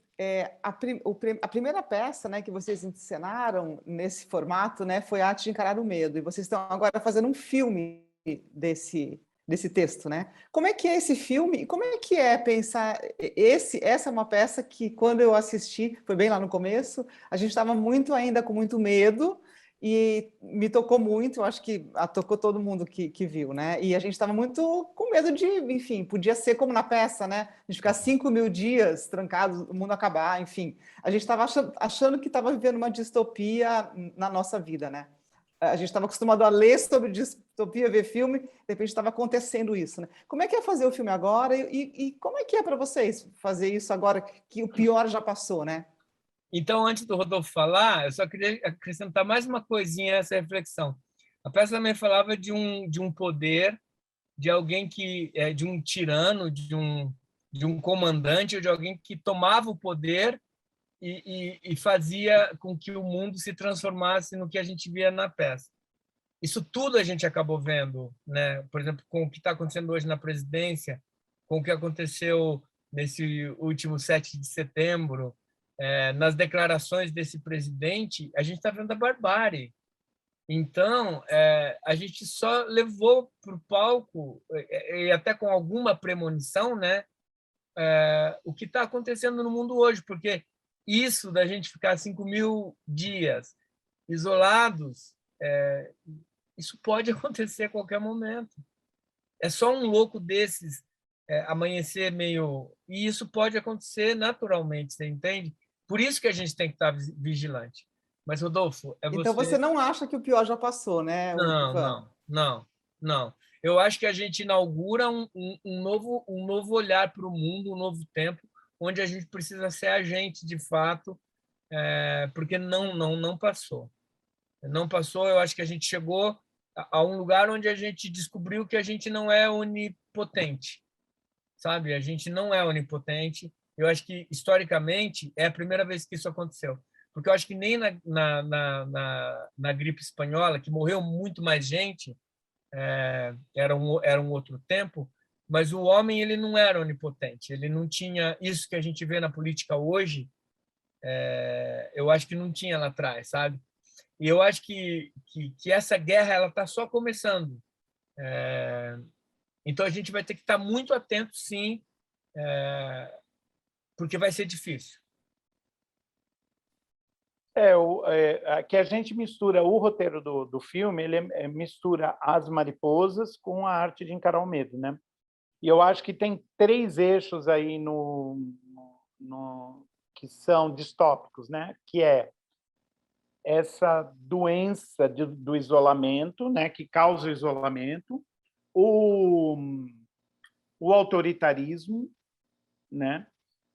a primeira peça, né, que vocês encenaram nesse formato, né, foi Arte de Encarar o Medo. E vocês estão agora fazendo um filme desse texto, né? Como é que é esse filme? E como é que é pensar... Essa é uma peça que, quando eu assisti, foi bem lá no começo, a gente estava ainda com muito medo, e me tocou muito, eu acho que tocou todo mundo que viu, né? E a gente estava muito com medo de, enfim, podia ser como na peça, né? A gente ficar 5.000 dias trancados, o mundo acabar, enfim. A gente estava achando que estava vivendo uma distopia na nossa vida, né? A gente estava acostumado a ler sobre distopia, ver filme, de repente estava acontecendo isso, né? Como é que é fazer o filme agora e como é que é para vocês fazer isso agora que o pior já passou, né? Então, antes do Rodolfo falar, eu só queria acrescentar mais uma coisinha a essa reflexão. A peça também falava de um poder, de alguém de um tirano, de um comandante, ou de alguém que tomava o poder e fazia com que o mundo se transformasse no que a gente via na peça. Isso tudo a gente acabou vendo, né? Por exemplo, com o que está acontecendo hoje na presidência, com o que aconteceu nesse último 7 de setembro, nas declarações desse presidente, a gente está vendo a barbárie. Então, a gente só levou para o palco, e até com alguma premonição, né, o que está acontecendo no mundo hoje, porque isso da gente ficar 5.000 dias isolados, isso pode acontecer a qualquer momento. É só um louco desses amanhecer meio... E isso pode acontecer naturalmente, você entende? Por isso que a gente tem que estar vigilante. Mas, Rodolfo, Então você não acha que o pior já passou, né, Ivan? Não. Eu acho que a gente inaugura um novo olhar para o mundo, um novo tempo, onde a gente precisa ser agente de fato, porque não passou. Não passou, eu acho que a gente chegou a um lugar onde a gente descobriu que a gente não é onipotente, sabe? A gente não é onipotente. Eu acho que, historicamente, é a primeira vez que isso aconteceu. Porque eu acho que nem na gripe espanhola, que morreu muito mais gente, era um outro tempo, mas o homem ele não era onipotente, ele não tinha isso que a gente vê na política hoje, eu acho que não tinha lá atrás, sabe? E eu acho que essa guerra ela está só começando. Então a gente vai ter que estar muito atento, sim, porque vai ser difícil. Que a gente mistura o roteiro do filme, ele mistura as mariposas com a arte de encarar o medo, né? E eu acho que tem 3 eixos aí que são distópicos, né? Que é essa doença do isolamento, né? Que causa o isolamento, o autoritarismo, né?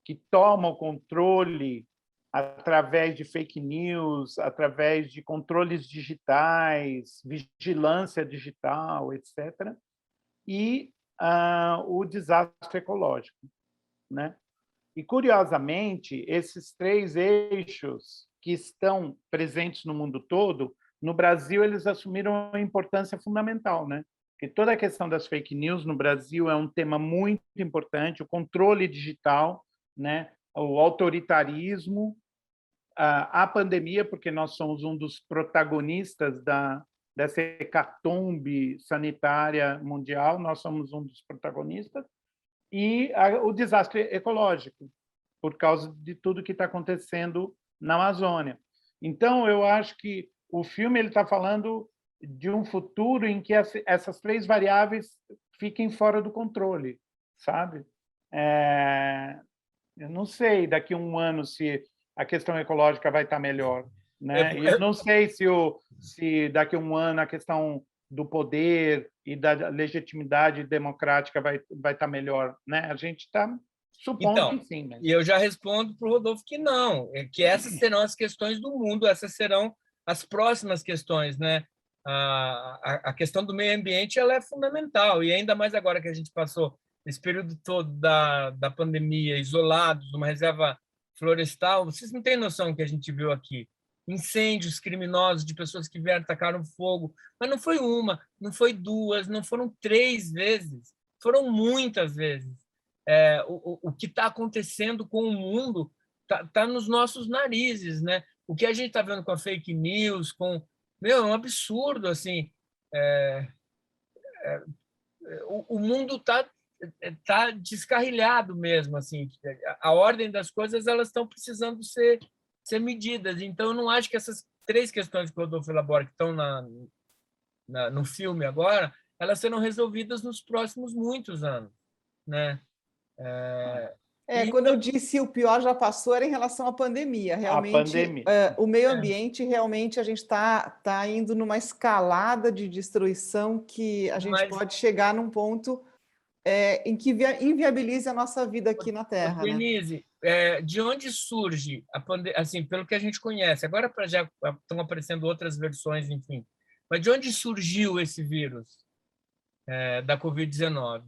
Que toma o controle através de fake news, através de controles digitais, vigilância digital, etc. E o desastre ecológico, né? E, curiosamente, esses 3 eixos que estão presentes no mundo todo, no Brasil, eles assumiram uma importância fundamental, né? Porque toda a questão das fake news no Brasil é um tema muito importante, o controle digital, né? O autoritarismo, a pandemia, porque nós somos um dos protagonistas dessa hecatombe sanitária mundial, nós somos um dos protagonistas, e o desastre ecológico, por causa de tudo que está acontecendo na Amazônia. Então, eu acho que o filme está falando de um futuro em que essas 3 variáveis fiquem fora do controle, sabe? Eu não sei daqui a um ano se a questão ecológica vai estar melhor, né? E eu não sei se daqui a um ano a questão do poder e da legitimidade democrática vai estar melhor, né? A gente está supondo então, que sim. Mas... E eu já respondo para o Rodolfo que não, que essas serão as questões do mundo, essas serão as próximas questões, né? A questão do meio ambiente ela é fundamental, e ainda mais agora que a gente passou esse período todo da pandemia, isolados, numa reserva florestal, vocês não têm noção do que a gente viu aqui. Incêndios criminosos de pessoas que vieram, tacaram fogo, mas não foi uma, não foi 2, não foram 3 vezes, foram muitas vezes. O que está acontecendo com o mundo tá nos nossos narizes, né? O que a gente está vendo com a fake news, é um absurdo, assim. O mundo tá descarrilhado mesmo, assim. A ordem das coisas elas estão precisando ser medidas. Então, eu não acho que essas 3 questões que o Rodolfo elabora, que estão no filme agora, elas serão resolvidas nos próximos muitos anos, né? Quando eu disse o pior já passou, era em relação à pandemia. Realmente, o meio ambiente, realmente, a gente está indo numa escalada de destruição que a gente pode chegar num ponto em que inviabilize a nossa vida aqui na Terra. Denise, de onde surge a pandemia? Assim, pelo que a gente conhece, agora já estão aparecendo outras versões, enfim. Mas de onde surgiu esse vírus da Covid-19?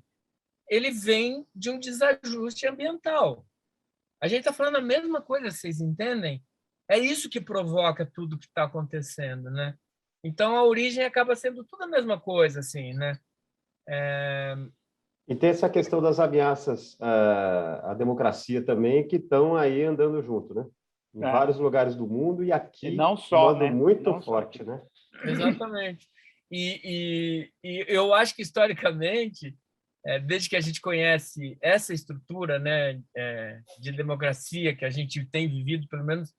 Ele vem de um desajuste ambiental. A gente está falando a mesma coisa, vocês entendem? É isso que provoca tudo que está acontecendo, né? Então, a origem acaba sendo tudo a mesma coisa, assim, né? E tem essa questão das ameaças à democracia também, que estão aí andando junto, né? Em vários lugares do mundo e aqui e não só, de modo muito forte, né? Exatamente. E eu acho que, historicamente, desde que a gente conhece essa estrutura, né, de democracia que a gente tem vivido, pelo menos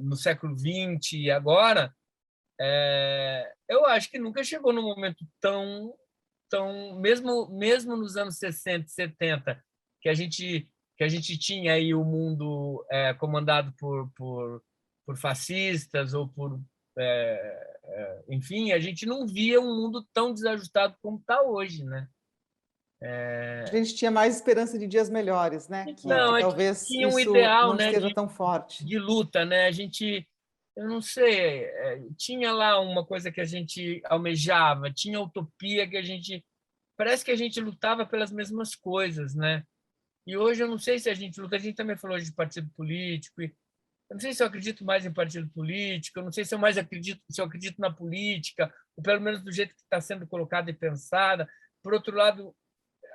no século XX e agora, eu acho que nunca chegou num momento tão mesmo nos anos 60 e 70, que a gente tinha aí o mundo comandado por fascistas ou por enfim, a gente não via um mundo tão desajustado como está hoje, né? A gente tinha mais esperança de dias melhores, né? Que talvez tinha um isso ideal, não né, esteja tão forte. de luta, né? A gente, eu não sei, tinha lá uma coisa que a gente almejava, tinha utopia que parece que a gente lutava pelas mesmas coisas, né? E hoje eu não sei se a gente luta, a gente também falou de partido político, eu não sei se eu acredito mais em partido político, eu não sei se eu acredito na política, ou pelo menos do jeito que está sendo colocada e pensada. Por outro lado,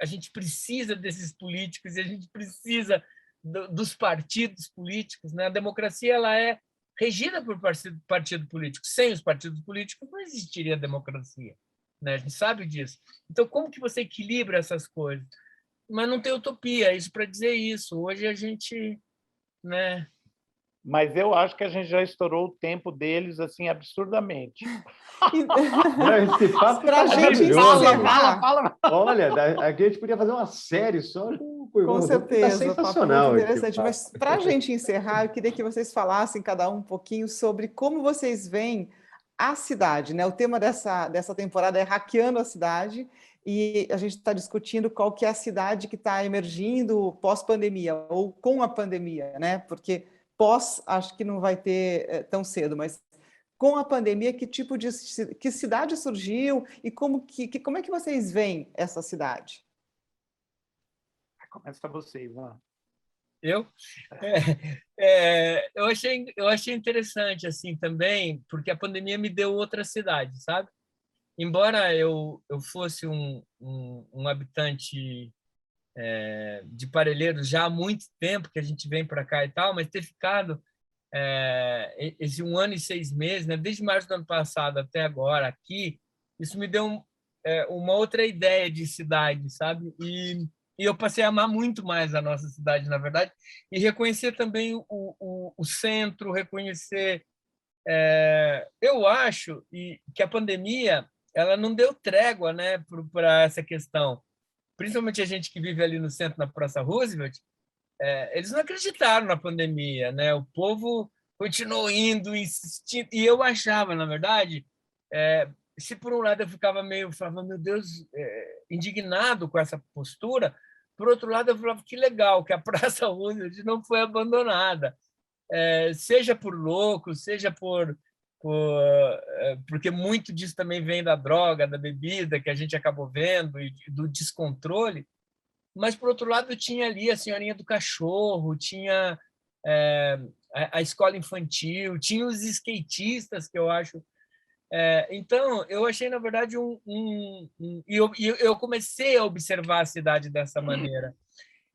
a gente precisa desses políticos e a gente precisa dos partidos políticos, né? A democracia ela é regida por partido político. Sem os partidos políticos não existiria democracia, né? A gente sabe disso. Então, como que você equilibra essas coisas? Mas não tem utopia, isso para dizer isso. Hoje a gente, né? Mas eu acho que a gente já estourou o tempo deles assim absurdamente. Esse papo para a gente fala. Olha, a gente podia fazer uma série só com o Ivan. Com certeza, tá sensacional. Muito interessante. Mas para a gente encerrar, eu queria que vocês falassem cada um pouquinho sobre como vocês veem a cidade, né? O tema dessa temporada é Hackeando a Cidade, e a gente está discutindo qual que é a cidade que está emergindo pós-pandemia ou com a pandemia, né? Porque pós acho que não vai ter tão cedo, mas com a pandemia, que cidade surgiu e como é que vocês veem essa cidade? Começa você, Ivan. Eu achei interessante assim também, porque a pandemia me deu outra cidade, sabe? Embora eu fosse um habitante de Parelheiros já há muito tempo que a gente vem para cá e tal, mas ter ficado esse 1 ano e 6 meses, né, desde março do ano passado até agora aqui, isso me deu uma outra ideia de cidade, sabe? E eu passei a amar muito mais a nossa cidade, na verdade, e reconhecer também o centro, reconhecer. Eu acho que a pandemia ela não deu trégua, né, para essa questão. Principalmente a gente que vive ali no centro, na Praça Roosevelt, eles não acreditaram na pandemia, né? O povo continuou indo, insistindo, e eu achava, na verdade, se por um lado eu falava, meu Deus, indignado com essa postura, por outro lado eu falava que legal que a Praça Roosevelt não foi abandonada, seja por loucos, seja porque muito disso também vem da droga, da bebida que a gente acabou vendo e do descontrole. Mas, por outro lado, tinha ali a senhorinha do cachorro, tinha a escola infantil, tinha os skatistas, que eu acho. Então, eu achei, na verdade, e eu comecei a observar a cidade dessa maneira.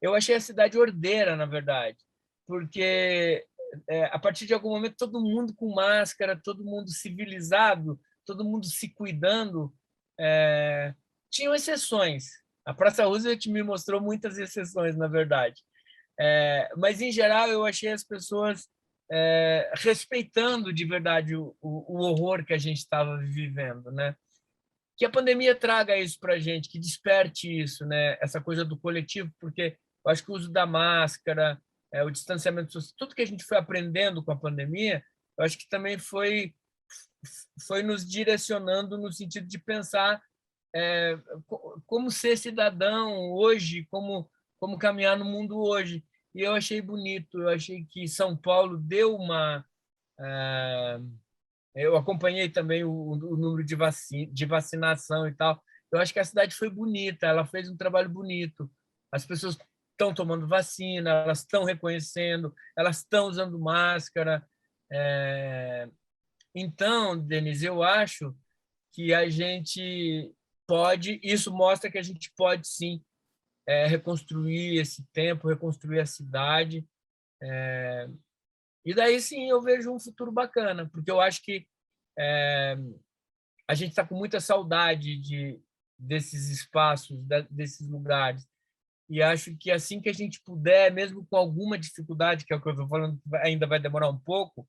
Eu achei a cidade ordeira, na verdade, porque a partir de algum momento todo mundo com máscara, todo mundo civilizado, todo mundo se cuidando. Tinham exceções. A Praça Roosevelt me mostrou muitas exceções, na verdade. Mas, em geral, eu achei as pessoas respeitando de verdade o horror que a gente estava vivendo, né? Que a pandemia traga isso para a gente, que desperte isso, né? Essa coisa do coletivo, porque Eu acho que o uso da máscara, o distanciamento social, tudo que a gente foi aprendendo com a pandemia, eu acho que também foi nos direcionando no sentido de pensar como ser cidadão hoje, como caminhar no mundo hoje. E eu achei bonito, eu achei que São Paulo deu uma... Eu acompanhei também o número de vacinação e tal. Eu acho que a cidade foi bonita, ela fez um trabalho bonito. As pessoas estão tomando vacina, elas estão reconhecendo, elas estão usando máscara. Então, Denise, eu acho que a gente pode, isso mostra que a gente pode sim reconstruir esse tempo, reconstruir a cidade. E daí sim eu vejo um futuro bacana, porque eu acho que a gente está com muita saudade desses espaços, desses lugares. E acho que assim que a gente puder, mesmo com alguma dificuldade, que é o que eu estou falando, ainda vai demorar um pouco,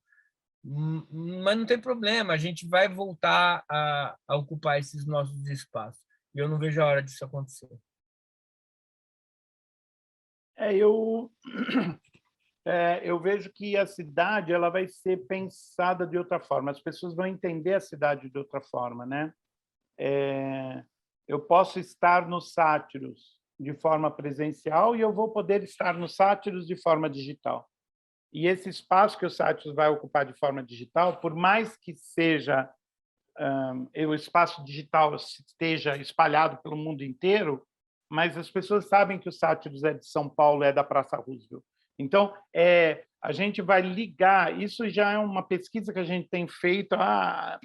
mas não tem problema, a gente vai voltar a ocupar esses nossos espaços. E eu não vejo a hora disso acontecer. Eu vejo que a cidade ela vai ser pensada de outra forma, as pessoas vão entender a cidade de outra forma, né? Eu posso estar no Sátiros de forma presencial e eu vou poder estar no Sátiros de forma digital. E esse espaço que o Sátiros vai ocupar de forma digital, por mais que seja o espaço digital esteja espalhado pelo mundo inteiro, mas as pessoas sabem que o Sátiros é de São Paulo, é da Praça Roosevelt. Então, a gente vai ligar, isso já é uma pesquisa que a gente tem feito há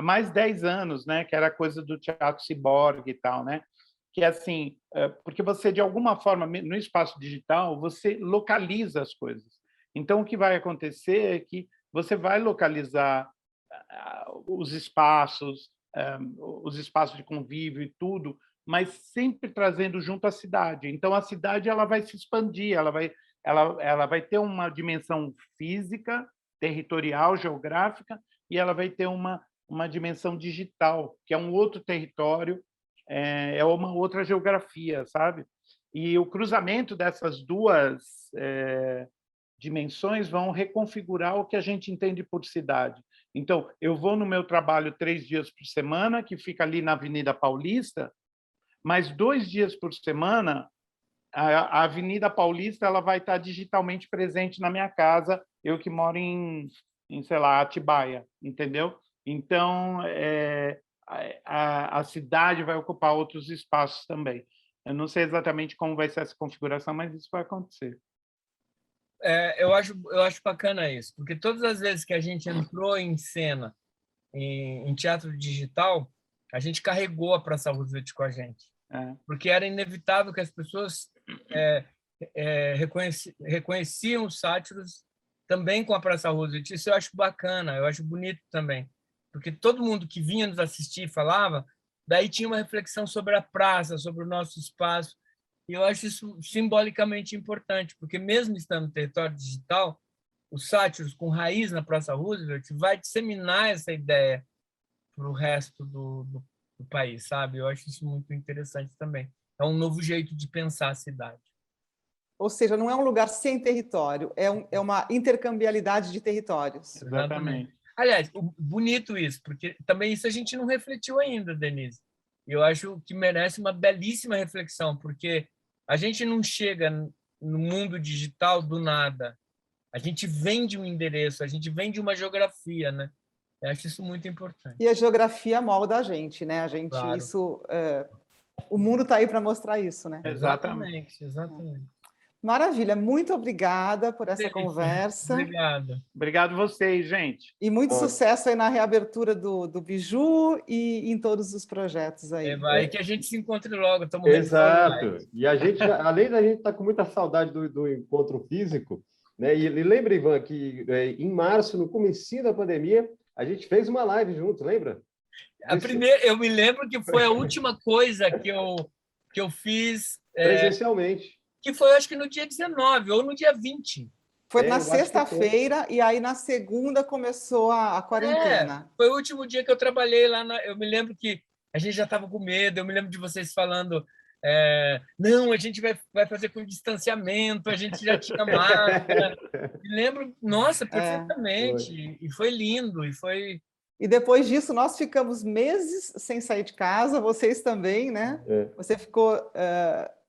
mais de 10 anos, né? Que era a coisa do Teatro Ciborgue e tal, né? Que é assim, porque você, de alguma forma, no espaço digital, você localiza as coisas. Então, o que vai acontecer é que você vai localizar os espaços de convívio e tudo, mas sempre trazendo junto a cidade. Então, a cidade ela vai se expandir, ela vai ter uma dimensão física, territorial, geográfica, e ela vai ter uma dimensão digital, que é um outro território, é uma outra geografia, sabe? E o cruzamento dessas duas dimensões vão reconfigurar o que a gente entende por cidade. Então, eu vou no meu trabalho 3 dias por semana, que fica ali na Avenida Paulista, mas 2 dias por semana, a Avenida Paulista ela vai estar digitalmente presente na minha casa, eu que moro em sei lá, Atibaia, entendeu? Então, a cidade vai ocupar outros espaços também. Eu não sei exatamente como vai ser essa configuração, mas isso vai acontecer. Eu acho bacana isso, porque todas as vezes que a gente entrou em cena em teatro digital, a gente carregou a Praça Roosevelt com a gente, porque era inevitável que as pessoas reconheciam os sátiros também com a Praça Roosevelt. Isso eu acho bacana, eu acho bonito também, porque todo mundo que vinha nos assistir falava, daí tinha uma reflexão sobre a praça, sobre o nosso espaço. E eu acho isso simbolicamente importante, porque mesmo estando no território digital, os sátiros com raiz na Praça Roosevelt vai disseminar essa ideia para o resto do país, sabe? Eu acho isso muito interessante também. É um novo jeito de pensar a cidade. Ou seja, não é um lugar sem território, é uma intercambialidade de territórios. Exatamente. Aliás, bonito isso, porque também isso a gente não refletiu ainda, Denise. Eu acho que merece uma belíssima reflexão, porque a gente não chega no mundo digital do nada. A gente vem de um endereço, a gente vem de uma geografia, né? Eu acho isso muito importante. E a geografia molda a gente, né? Claro. Isso, o mundo está aí para mostrar isso, né? Exatamente. Maravilha, muito obrigada por essa conversa. Obrigado vocês, gente. E muito sucesso aí na reabertura do Biju e em todos os projetos aí. E que a gente se encontre logo. Exato. E a gente, além da gente estar com muita saudade do encontro físico, né? E lembra, Ivan, que em março, no comecinho da pandemia, a gente fez uma live junto, lembra? Eu me lembro que foi a última coisa que eu fiz presencialmente. Que foi, acho que no dia 19 ou no dia 20. Foi na sexta-feira e aí na segunda começou a quarentena. Foi o último dia que eu trabalhei lá. Eu me lembro que a gente já estava com medo, eu me lembro de vocês falando Não, a gente vai fazer com distanciamento, a gente já tinha máscara. Me lembro, nossa, perfeitamente. E foi lindo, e foi... E depois disso, nós ficamos meses sem sair de casa, vocês também, né? Você ficou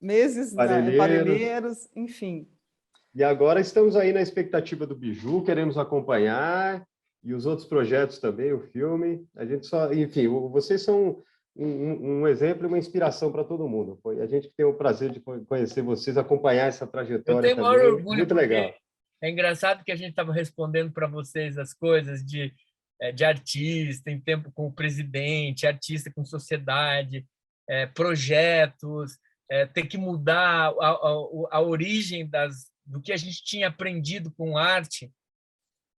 meses em Parelheiros, enfim. E agora estamos aí na expectativa do Biju, queremos acompanhar, e os outros projetos também, o filme. A gente só, enfim, vocês são um exemplo e uma inspiração para todo mundo. Foi a gente que tem o prazer de conhecer vocês, acompanhar essa trajetória. Eu tenho o maior orgulho, muito legal. É engraçado que a gente estava respondendo para vocês as coisas de artista, em tempo com o presidente, artista com sociedade, projetos, ter que mudar a origem do que a gente tinha aprendido com arte.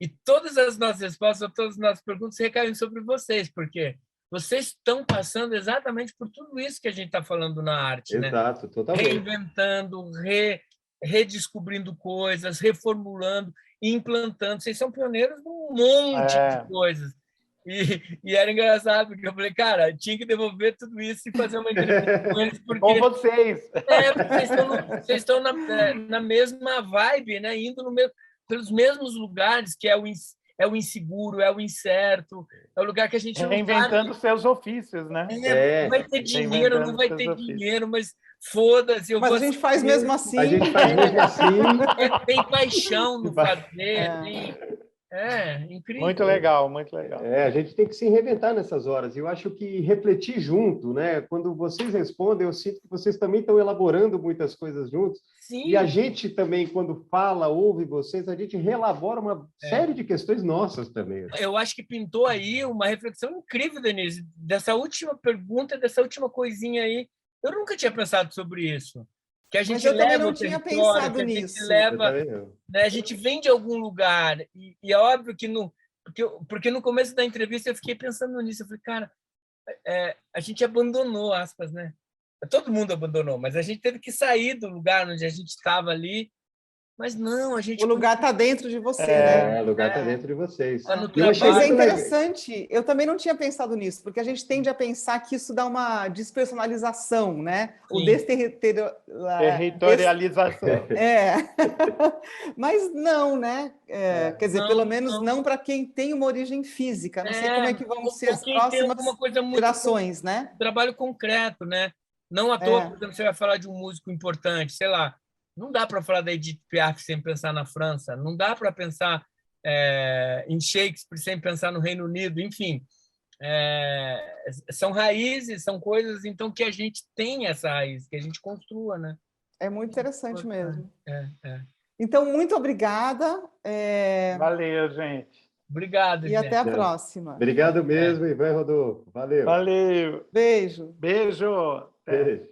E todas as nossas respostas, todas as nossas perguntas recaem sobre vocês, porque vocês estão passando exatamente por tudo isso que a gente está falando na arte. Exato, né? Totalmente. Reinventando, redescobrindo coisas, reformulando, implantando. Vocês são pioneiros num monte de coisas. E era engraçado, porque eu falei, cara, tinha que devolver tudo isso e fazer uma entrevista com eles. Porque, com vocês! Porque vocês estão na mesma vibe, né? Indo pelos mesmos lugares, que é o inseguro, é o incerto, é o lugar que a gente não reinventando seus ofícios, né? Não vai ter dinheiro, não vai ter dinheiro, mas foda-se. Mas a gente faz mesmo assim. A gente faz mesmo assim. Tem paixão no fazer, incrível. Muito legal, muito legal. A gente tem que se reinventar nessas horas. E eu acho que refletir junto, né? Quando vocês respondem, eu sinto que vocês também estão elaborando muitas coisas juntos. Sim. E a gente também, quando fala, ouve vocês, a gente relabora uma série de questões nossas também. Eu acho que pintou aí uma reflexão incrível, Denise, dessa última pergunta, dessa última coisinha aí. Eu nunca tinha pensado sobre isso. Que a gente Mas eu também leva não tinha pensado nisso. A gente vem de algum lugar, e é óbvio que porque no começo da entrevista eu fiquei pensando nisso. Eu falei, cara, a gente abandonou, aspas, né? Todo mundo abandonou, mas a gente teve que sair do lugar onde a gente estava ali. Mas não, a gente... O lugar está dentro de você, né? O lugar está dentro de vocês. Mas é interessante, eu também não tinha pensado nisso, porque a gente tende a pensar que isso dá uma despersonalização, né? Sim. O territorialização. Mas não, né? Quer dizer, pelo menos não para quem tem uma origem física. Não sei como é que vão ser as próximas gerações, né? Trabalho concreto, né? Não à toa, por exemplo, você vai falar de um músico importante, sei lá, não dá para falar da Edith Piaf sem pensar na França, não dá para pensar em Shakespeare sem pensar no Reino Unido, enfim. São raízes, são coisas então que a gente tem essa raiz, que a gente construa, né? É muito interessante mesmo. Então, muito obrigada. Valeu, gente. Obrigado, gente. E até a próxima. Obrigado mesmo, Ivan Rodolfo. Valeu. Valeu. Beijo. Beijo. Beijo.